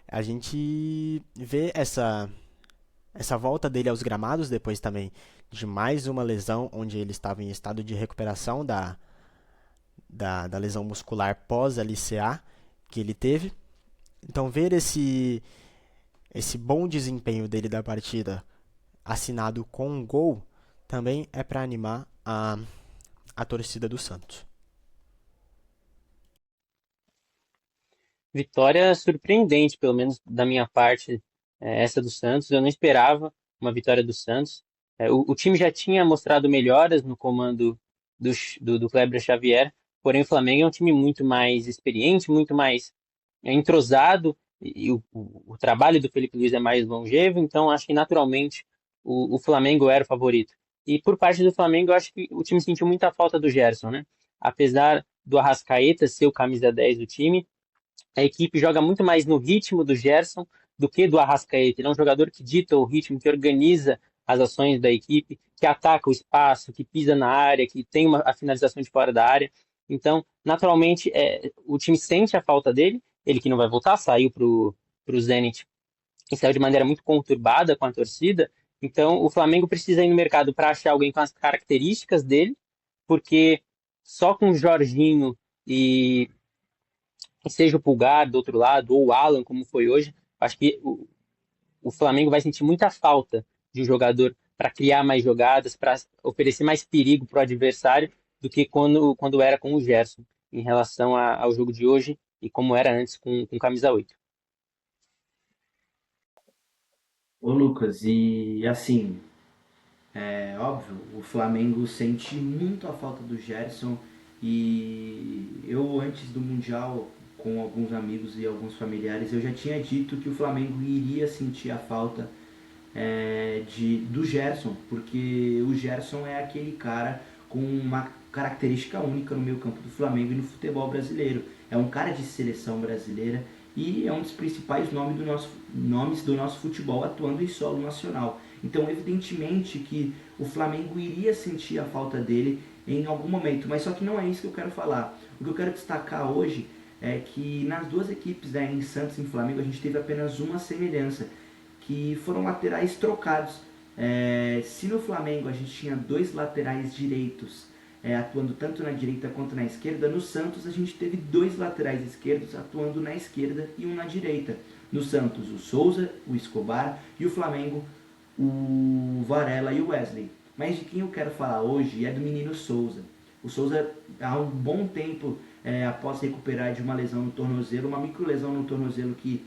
a gente vê essa volta dele aos gramados, depois também de mais uma lesão, onde ele estava em estado de recuperação da lesão muscular pós-LCA que ele teve. Então, ver esse bom desempenho dele da partida assinado com um gol também é para animar a torcida do Santos. Vitória surpreendente, pelo menos da minha parte, essa do Santos. Eu não esperava uma vitória do Santos. O time já tinha mostrado melhoras no comando do Kleber Xavier, porém o Flamengo é um time muito mais experiente, muito mais entrosado, e o trabalho do Felipe Luiz é mais longevo, então acho que naturalmente o Flamengo era o favorito. E por parte do Flamengo, eu acho que o time sentiu muita falta do Gerson, né? Apesar do Arrascaeta ser o camisa 10 do time, a equipe joga muito mais no ritmo do Gerson do que do Arrascaeta. Ele é um jogador que dita o ritmo, que organiza as ações da equipe, que ataca o espaço, que pisa na área, que tem a finalização de fora da área. Então, naturalmente, o time sente a falta dele. Ele que não vai voltar, saiu para o Zenit e saiu de maneira muito conturbada com a torcida. Então, o Flamengo precisa ir no mercado para achar alguém com as características dele, porque só com o Jorginho e seja o Pulgar do outro lado, ou o Alan, como foi hoje, acho que o Flamengo vai sentir muita falta de um jogador para criar mais jogadas, para oferecer mais perigo para o adversário do que quando era com o Gerson, em relação ao jogo de hoje e como era antes com camisa 8. Ô Lucas, e assim, é óbvio, o Flamengo sente muito a falta do Gerson e eu antes do Mundial, com alguns amigos e alguns familiares, eu já tinha dito que o Flamengo iria sentir a falta do Gerson, porque o Gerson é aquele cara com uma característica única no meio campo do Flamengo e no futebol brasileiro. É um cara de seleção brasileira e é um dos principais nomes do nosso futebol atuando em solo nacional. Então, evidentemente que o Flamengo iria sentir a falta dele em algum momento, mas só que não é isso que eu quero falar. O que eu quero destacar hoje é que nas duas equipes, né, em Santos e em Flamengo, a gente teve apenas uma semelhança, que foram laterais trocados. Se no Flamengo a gente tinha dois laterais direitos atuando tanto na direita quanto na esquerda, no Santos a gente teve dois laterais esquerdos atuando na esquerda e um na direita. No Santos, o Souza, o Escobar, e o Flamengo, o Varela e o Wesley. Mas de quem eu quero falar hoje é do menino Souza. O Souza, há um bom tempo, após recuperar de uma lesão no tornozelo, uma microlesão no tornozelo que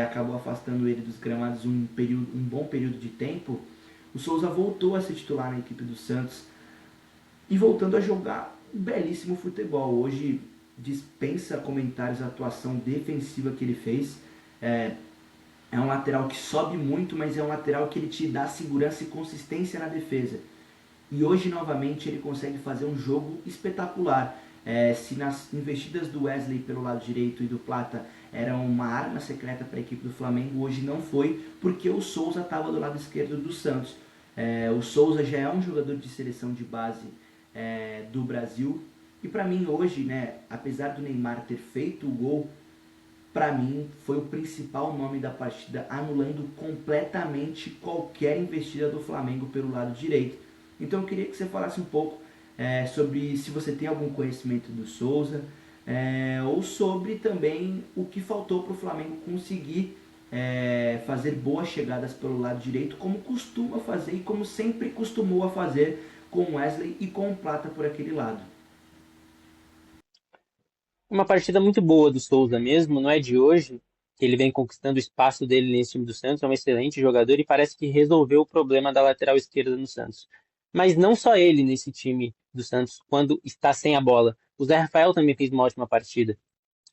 acabou afastando ele dos gramados um bom período de tempo, o Souza voltou a ser titular na equipe do Santos e voltando a jogar um belíssimo futebol. Hoje dispensa comentários a atuação defensiva que ele fez. É um lateral que sobe muito, mas é um lateral que ele te dá segurança e consistência na defesa. E hoje, novamente, ele consegue fazer um jogo espetacular. Se nas investidas do Wesley pelo lado direito e do Plata era uma arma secreta para a equipe do Flamengo, hoje não foi, porque o Souza estava do lado esquerdo do Santos. O Souza já é um jogador de seleção de base do Brasil. E para mim hoje, né, apesar do Neymar ter feito o gol, para mim foi o principal nome da partida, anulando completamente qualquer investida do Flamengo pelo lado direito. Então eu queria que você falasse um pouco sobre se você tem algum conhecimento do Souza, ou sobre também o que faltou para o Flamengo conseguir fazer boas chegadas pelo lado direito, como costuma fazer e como sempre costumou a fazer com o Wesley e com o Plata por aquele lado. Uma partida muito boa do Souza mesmo, não é de hoje que ele vem conquistando o espaço dele nesse time do Santos, é um excelente jogador e parece que resolveu o problema da lateral esquerda no Santos. Mas não só ele nesse time do Santos, quando está sem a bola. O Zé Rafael também fez uma ótima partida.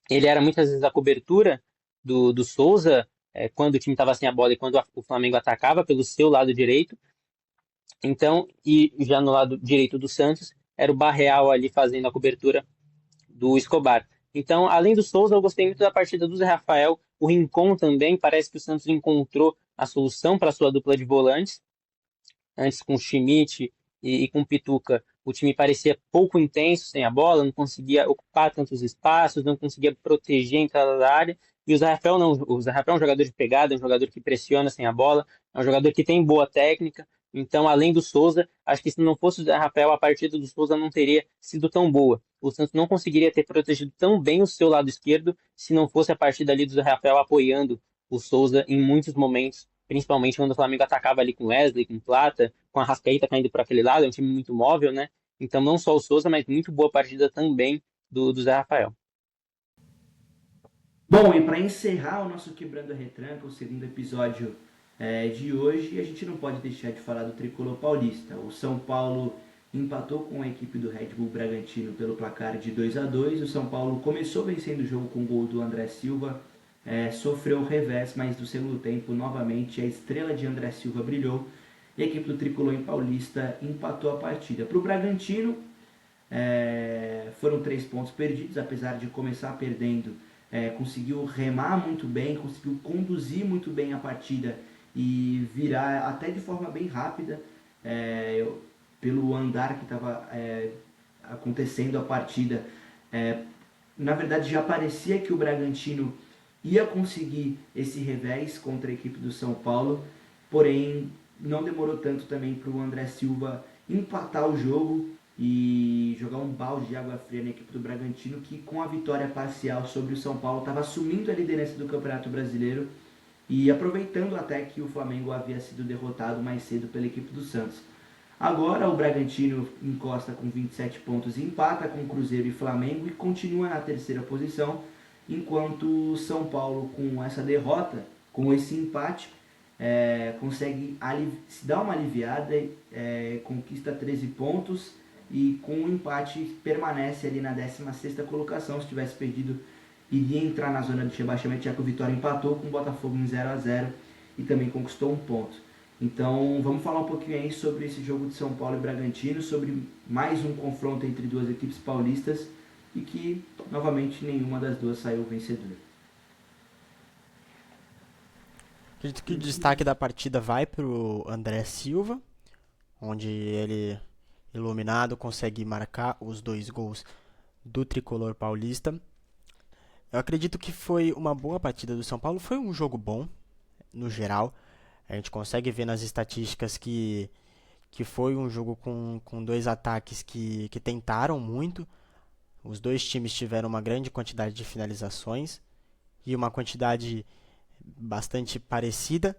Ele era muitas vezes a cobertura do Souza, quando o time estava sem a bola e quando o Flamengo atacava pelo seu lado direito. Então, e já no lado direito do Santos, era o Barreal ali fazendo a cobertura do Escobar. Então, além do Souza, eu gostei muito da partida do Zé Rafael. O Rincon também, parece que o Santos encontrou a solução para a sua dupla de volantes. Antes com o Schmidt e com o Pituca, o time parecia pouco intenso sem a bola, não conseguia ocupar tantos espaços, não conseguia proteger a entrada da área. E o Zé Rafael não. O Zé Rafael é um jogador de pegada, é um jogador que pressiona sem a bola, é um jogador que tem boa técnica. Então, além do Souza, acho que se não fosse o Zé Rafael, a partida do Souza não teria sido tão boa. O Santos não conseguiria ter protegido tão bem o seu lado esquerdo se não fosse a partida ali do Zé Rafael apoiando o Souza em muitos momentos, principalmente quando o Flamengo atacava ali com Wesley, com Plata, com a Rascaeta caindo por aquele lado, é um time muito móvel, né? Então, não só o Souza, mas muito boa partida também do Zé Rafael. Bom, e para encerrar o nosso Quebrando a Retranca, o segundo episódio de hoje, a gente não pode deixar de falar do Tricolor Paulista. O São Paulo empatou com a equipe do Red Bull Bragantino pelo placar de 2-2. O São Paulo começou vencendo o jogo com o gol do André Silva, sofreu o revés, mas no segundo tempo, novamente, a estrela de André Silva brilhou e a equipe do Tricolor em Paulista empatou a partida. Para o Bragantino, foram 3 pontos perdidos, apesar de começar perdendo, conseguiu remar muito bem, conseguiu conduzir muito bem a partida e virar até de forma bem rápida, pelo andar que estava acontecendo a partida. Na verdade, já parecia que o Bragantino ia conseguir esse revés contra a equipe do São Paulo, porém não demorou tanto também para o André Silva empatar o jogo e jogar um balde de água fria na equipe do Bragantino, que com a vitória parcial sobre o São Paulo estava assumindo a liderança do Campeonato Brasileiro e aproveitando até que o Flamengo havia sido derrotado mais cedo pela equipe do Santos. Agora o Bragantino encosta com 27 pontos e empata com Cruzeiro e Flamengo e continua na terceira posição, enquanto o São Paulo, com essa derrota, com esse empate, consegue se dar uma aliviada, conquista 13 pontos e com o empate permanece ali na 16ª colocação. Se tivesse perdido, iria entrar na zona de rebaixamento, já que o Vitória empatou com o Botafogo em 0-0 e também conquistou um ponto. Então vamos falar um pouquinho aí sobre esse jogo de São Paulo e Bragantino, sobre mais um confronto entre duas equipes paulistas e que novamente nenhuma das duas saiu vencedora. Acredito que o destaque da partida vai para o André Silva, onde ele, iluminado, consegue marcar os 2 gols do tricolor paulista. Eu acredito que foi uma boa partida do São Paulo, foi um jogo bom, no geral. A gente consegue ver nas estatísticas que foi um jogo com 2 ataques que tentaram muito. Os 2 times tiveram uma grande quantidade de finalizações e uma quantidade bastante parecida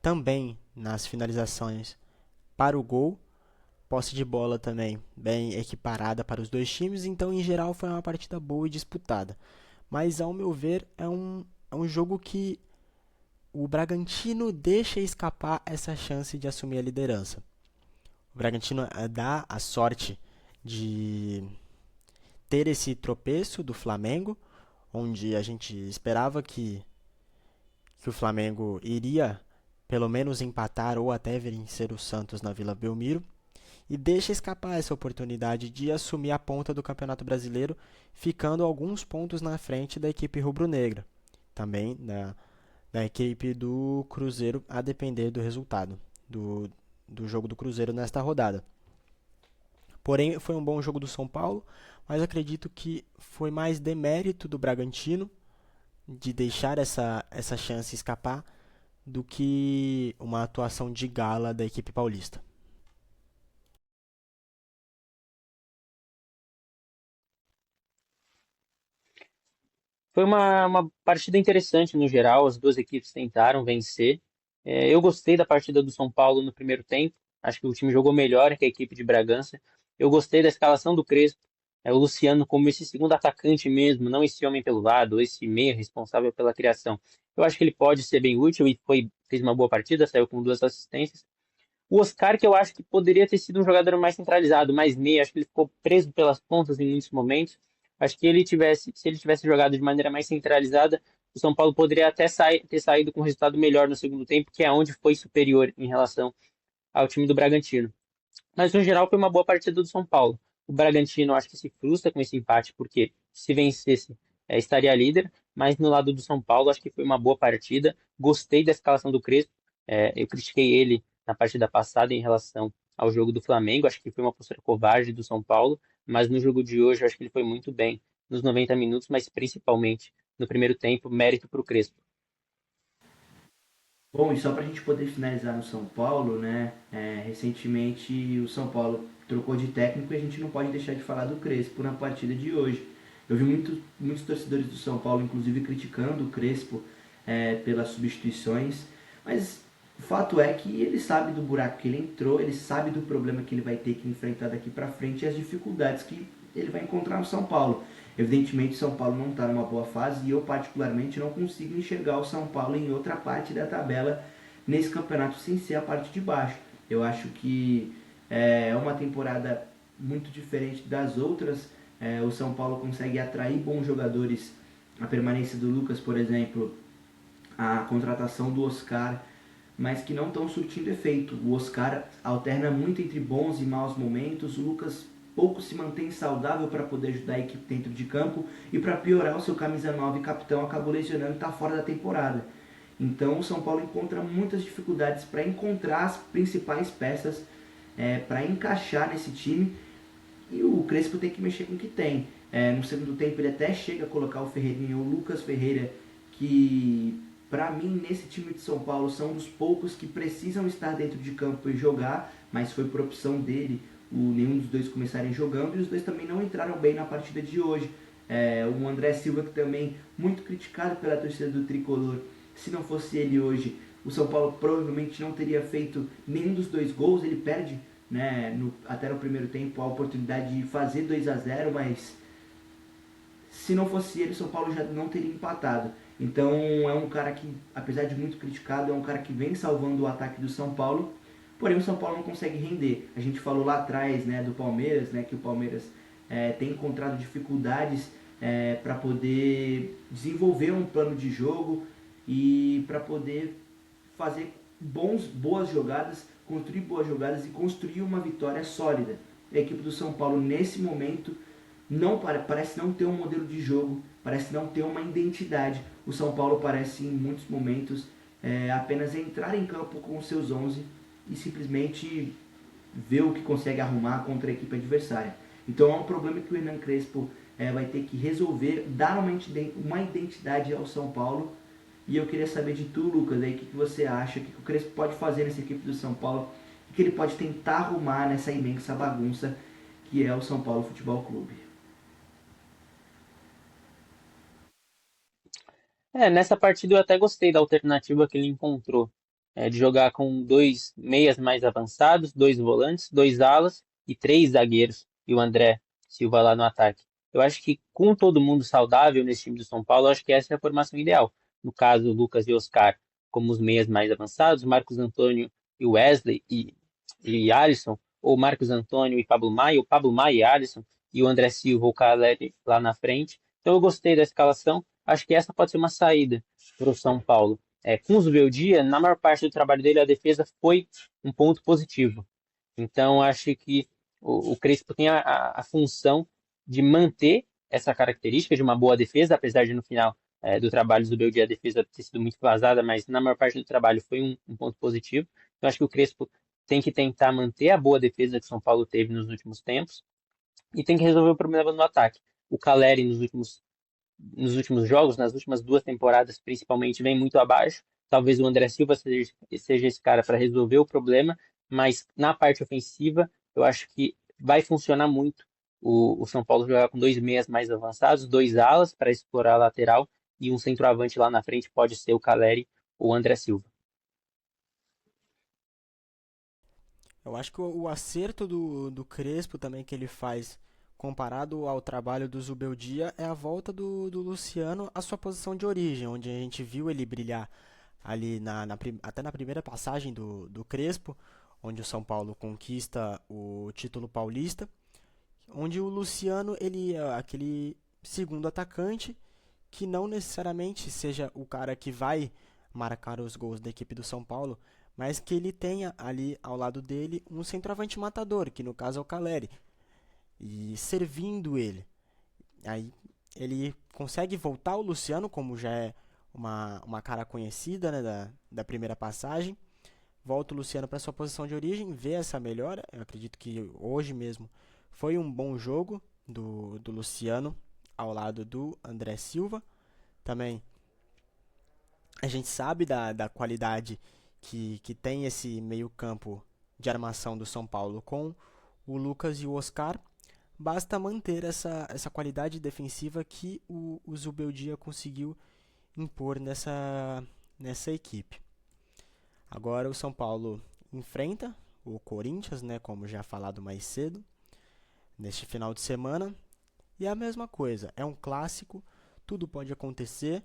também nas finalizações para o gol. Posse de bola também bem equiparada para os 2 times, então em geral foi uma partida boa e disputada. Mas ao meu ver é um jogo que o Bragantino deixa escapar essa chance de assumir a liderança. O Bragantino dá a sorte de ter esse tropeço do Flamengo, onde a gente esperava que o Flamengo iria pelo menos empatar ou até vencer o Santos na Vila Belmiro, e deixa escapar essa oportunidade de assumir a ponta do Campeonato Brasileiro, ficando alguns pontos na frente da equipe rubro-negra, também da equipe do Cruzeiro, a depender do resultado do jogo do Cruzeiro nesta rodada. Porém, foi um bom jogo do São Paulo, mas acredito que foi mais demérito do Bragantino de deixar essa chance escapar do que uma atuação de gala da equipe paulista. Foi uma partida interessante no geral, as duas equipes tentaram vencer. Eu gostei da partida do São Paulo no primeiro tempo, acho que o time jogou melhor que a equipe de Bragança. Eu gostei da escalação do Crespo, o Luciano como esse segundo atacante mesmo, não esse homem pelo lado, esse meia responsável pela criação. Eu acho que ele pode ser bem útil e fez uma boa partida, saiu com 2 assistências. O Oscar, que eu acho que poderia ter sido um jogador mais centralizado, mais meia, acho que ele ficou preso pelas pontas em muitos momentos. Acho que se ele tivesse jogado de maneira mais centralizada, o São Paulo poderia até ter saído com um resultado melhor no segundo tempo, que é onde foi superior em relação ao time do Bragantino. Mas, no geral, foi uma boa partida do São Paulo. O Bragantino, acho que se frustra com esse empate, porque se vencesse, estaria líder. Mas, no lado do São Paulo, acho que foi uma boa partida. Gostei da escalação do Crespo. Eu critiquei ele na partida passada em relação ao jogo do Flamengo. Acho que foi uma postura covarde do São Paulo. Mas no jogo de hoje, eu acho que ele foi muito bem nos 90 minutos, mas principalmente no primeiro tempo, mérito para o Crespo. Bom, e só para a gente poder finalizar no São Paulo, né? Recentemente o São Paulo trocou de técnico e a gente não pode deixar de falar do Crespo na partida de hoje. Eu vi muitos torcedores do São Paulo, inclusive, criticando o Crespo pelas substituições, mas o fato é que ele sabe do buraco que ele entrou, ele sabe do problema que ele vai ter que enfrentar daqui para frente e as dificuldades que ele vai encontrar no São Paulo. Evidentemente, o São Paulo não está numa boa fase e eu, particularmente, não consigo enxergar o São Paulo em outra parte da tabela nesse campeonato sem ser a parte de baixo. Eu acho que é uma temporada muito diferente das outras. O São Paulo consegue atrair bons jogadores, a permanência do Lucas, por exemplo, a contratação do Oscar, mas que não estão surtindo efeito. O Oscar alterna muito entre bons e maus momentos, o Lucas pouco se mantém saudável para poder ajudar a equipe dentro de campo e, para piorar, o seu camisa 9 capitão acabou lesionando e está fora da temporada. Então o São Paulo encontra muitas dificuldades para encontrar as principais peças para encaixar nesse time, e o Crespo tem que mexer com o que tem. No segundo tempo ele até chega a colocar o Ferreirinha, o Lucas Ferreira, que para mim nesse time de São Paulo são dos poucos que precisam estar dentro de campo e jogar, mas foi por opção dele nenhum dos dois começarem jogando, e os dois também não entraram bem na partida de hoje. O André Silva, que também muito criticado pela torcida do Tricolor, se não fosse ele hoje, o São Paulo provavelmente não teria feito nenhum dos 2 gols. Ele perde, né, até no primeiro tempo, a oportunidade de fazer 2-0, mas se não fosse ele, o São Paulo já não teria empatado. Então é um cara que, apesar de muito criticado, é um cara que vem salvando o ataque do São Paulo, porém o São Paulo não consegue render. A gente falou lá atrás, né, do Palmeiras, né, que o Palmeiras tem encontrado dificuldades para poder desenvolver um plano de jogo e para poder fazer boas jogadas, construir boas jogadas e construir uma vitória sólida. A equipe do São Paulo nesse momento parece não ter um modelo de jogo, parece não ter uma identidade. O São Paulo parece em muitos momentos apenas entrar em campo com os seus 11 e simplesmente ver o que consegue arrumar contra a equipe adversária. Então é um problema que o Hernan Crespo vai ter que resolver, dar uma identidade ao São Paulo. E eu queria saber de tu, Lucas, aí, o que você acha, o que o Crespo pode fazer nessa equipe do São Paulo, o que ele pode tentar arrumar nessa imensa bagunça que é o São Paulo Futebol Clube. Nessa partida eu até gostei da alternativa que ele encontrou, de jogar com dois meias mais avançados, dois volantes, dois alas e três zagueiros, e o André Silva lá no ataque. Eu acho que com todo mundo saudável nesse time do São Paulo, eu acho que essa é a formação ideal. No caso, Lucas e Oscar como os meias mais avançados, Marcos Antônio e Wesley e Alisson, ou Marcos Antônio e Pablo Maia, ou Pablo Maia e Alisson, e o André Silva ou Caleri lá na frente. Então eu gostei da escalação. Acho que essa pode ser uma saída para o São Paulo. Com o Zubeldia, na maior parte do trabalho dele, a defesa foi um ponto positivo. Então, acho que o Crespo tem a função de manter essa característica de uma boa defesa, apesar de no final do trabalho do Zubeldia a defesa ter sido muito vazada, mas na maior parte do trabalho foi um ponto positivo. Então, acho que o Crespo tem que tentar manter a boa defesa que o São Paulo teve nos últimos tempos e tem que resolver o problema no ataque. O Caleri, nos últimos jogos, nas últimas 2 temporadas principalmente, vem muito abaixo. Talvez o André Silva seja esse cara para resolver o problema, mas na parte ofensiva eu acho que vai funcionar muito o São Paulo jogar com dois meias mais avançados, dois alas para explorar a lateral e um centroavante lá na frente pode ser o Caleri ou o André Silva. Eu acho que o acerto do Crespo também que ele faz, comparado ao trabalho do Zubeldia, é a volta do Luciano à sua posição de origem, onde a gente viu ele brilhar ali até na primeira passagem do Crespo, onde o São Paulo conquista o título paulista, onde o Luciano ele é aquele segundo atacante que não necessariamente seja o cara que vai marcar os gols da equipe do São Paulo, mas que ele tenha ali ao lado dele um centroavante matador, que no caso é o Caleri, e servindo ele. Aí ele consegue voltar o Luciano, como já é uma cara conhecida, né, da primeira passagem. Volta o Luciano para sua posição de origem, vê essa melhora. Eu acredito que hoje mesmo foi um bom jogo do Luciano ao lado do André Silva. Também a gente sabe da qualidade que tem esse meio-campo de armação do São Paulo com o Lucas e o Oscar. Basta manter essa qualidade defensiva que o Zubeldia conseguiu impor nessa equipe. Agora o São Paulo enfrenta o Corinthians, né, como já falado mais cedo, neste final de semana. E é a mesma coisa, é um clássico, tudo pode acontecer.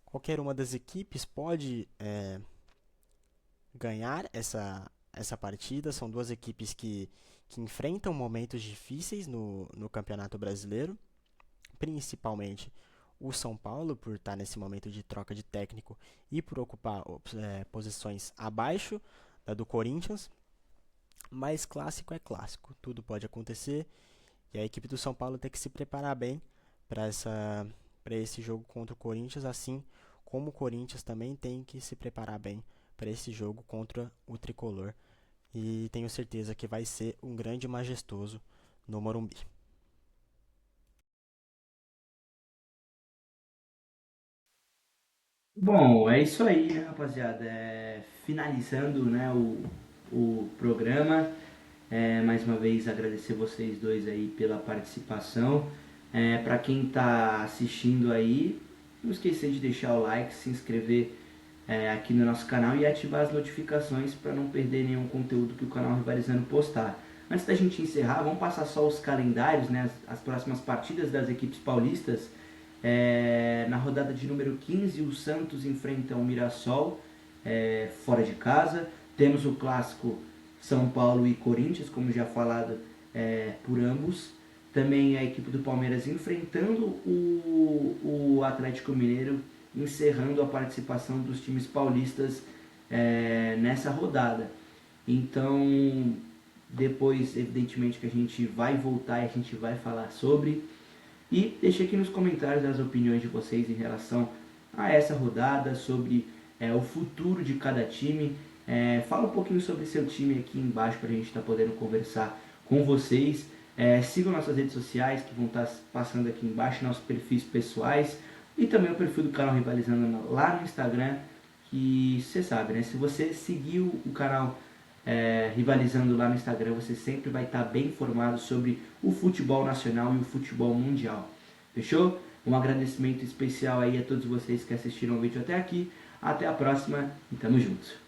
Qualquer uma das equipes pode ganhar essa partida. São duas equipes que enfrentam momentos difíceis no Campeonato Brasileiro, principalmente o São Paulo, por estar nesse momento de troca de técnico e por ocupar posições abaixo da do Corinthians. Mas clássico é clássico, tudo pode acontecer e a equipe do São Paulo tem que se preparar bem para esse jogo contra o Corinthians, assim como o Corinthians também tem que se preparar bem para esse jogo contra o Tricolor. E tenho certeza que vai ser um grande e majestoso no Morumbi. Bom, é isso aí, né, rapaziada? Finalizando, né, o programa. Mais uma vez agradecer vocês dois aí pela participação. Para quem está assistindo aí, não esquecer de deixar o like, se inscrever aqui no nosso canal e ativar as notificações para não perder nenhum conteúdo que o canal Rivalizando postar. Antes da gente encerrar, vamos passar só os calendários, né, as próximas partidas das equipes paulistas. Na rodada de número 15, o Santos enfrenta o Mirassol fora de casa. Temos o clássico São Paulo e Corinthians, como já falado por ambos. Também a equipe do Palmeiras enfrentando o Atlético Mineiro, encerrando a participação dos times paulistas nessa rodada. Então, depois, evidentemente, que a gente vai voltar e a gente vai falar sobre. E deixe aqui nos comentários as opiniões de vocês em relação a essa rodada, sobre o futuro de cada time. Fala um pouquinho sobre seu time aqui embaixo para a gente estar podendo conversar com vocês. Sigam nossas redes sociais que vão estar passando aqui embaixo, nossos perfis pessoais e também o perfil do canal Rivalizando lá no Instagram, que você sabe, né? Se você seguiu o canal Rivalizando lá no Instagram, você sempre vai estar bem informado sobre o futebol nacional e o futebol mundial. Fechou? Um agradecimento especial aí a todos vocês que assistiram o vídeo até aqui. Até a próxima e tamo junto.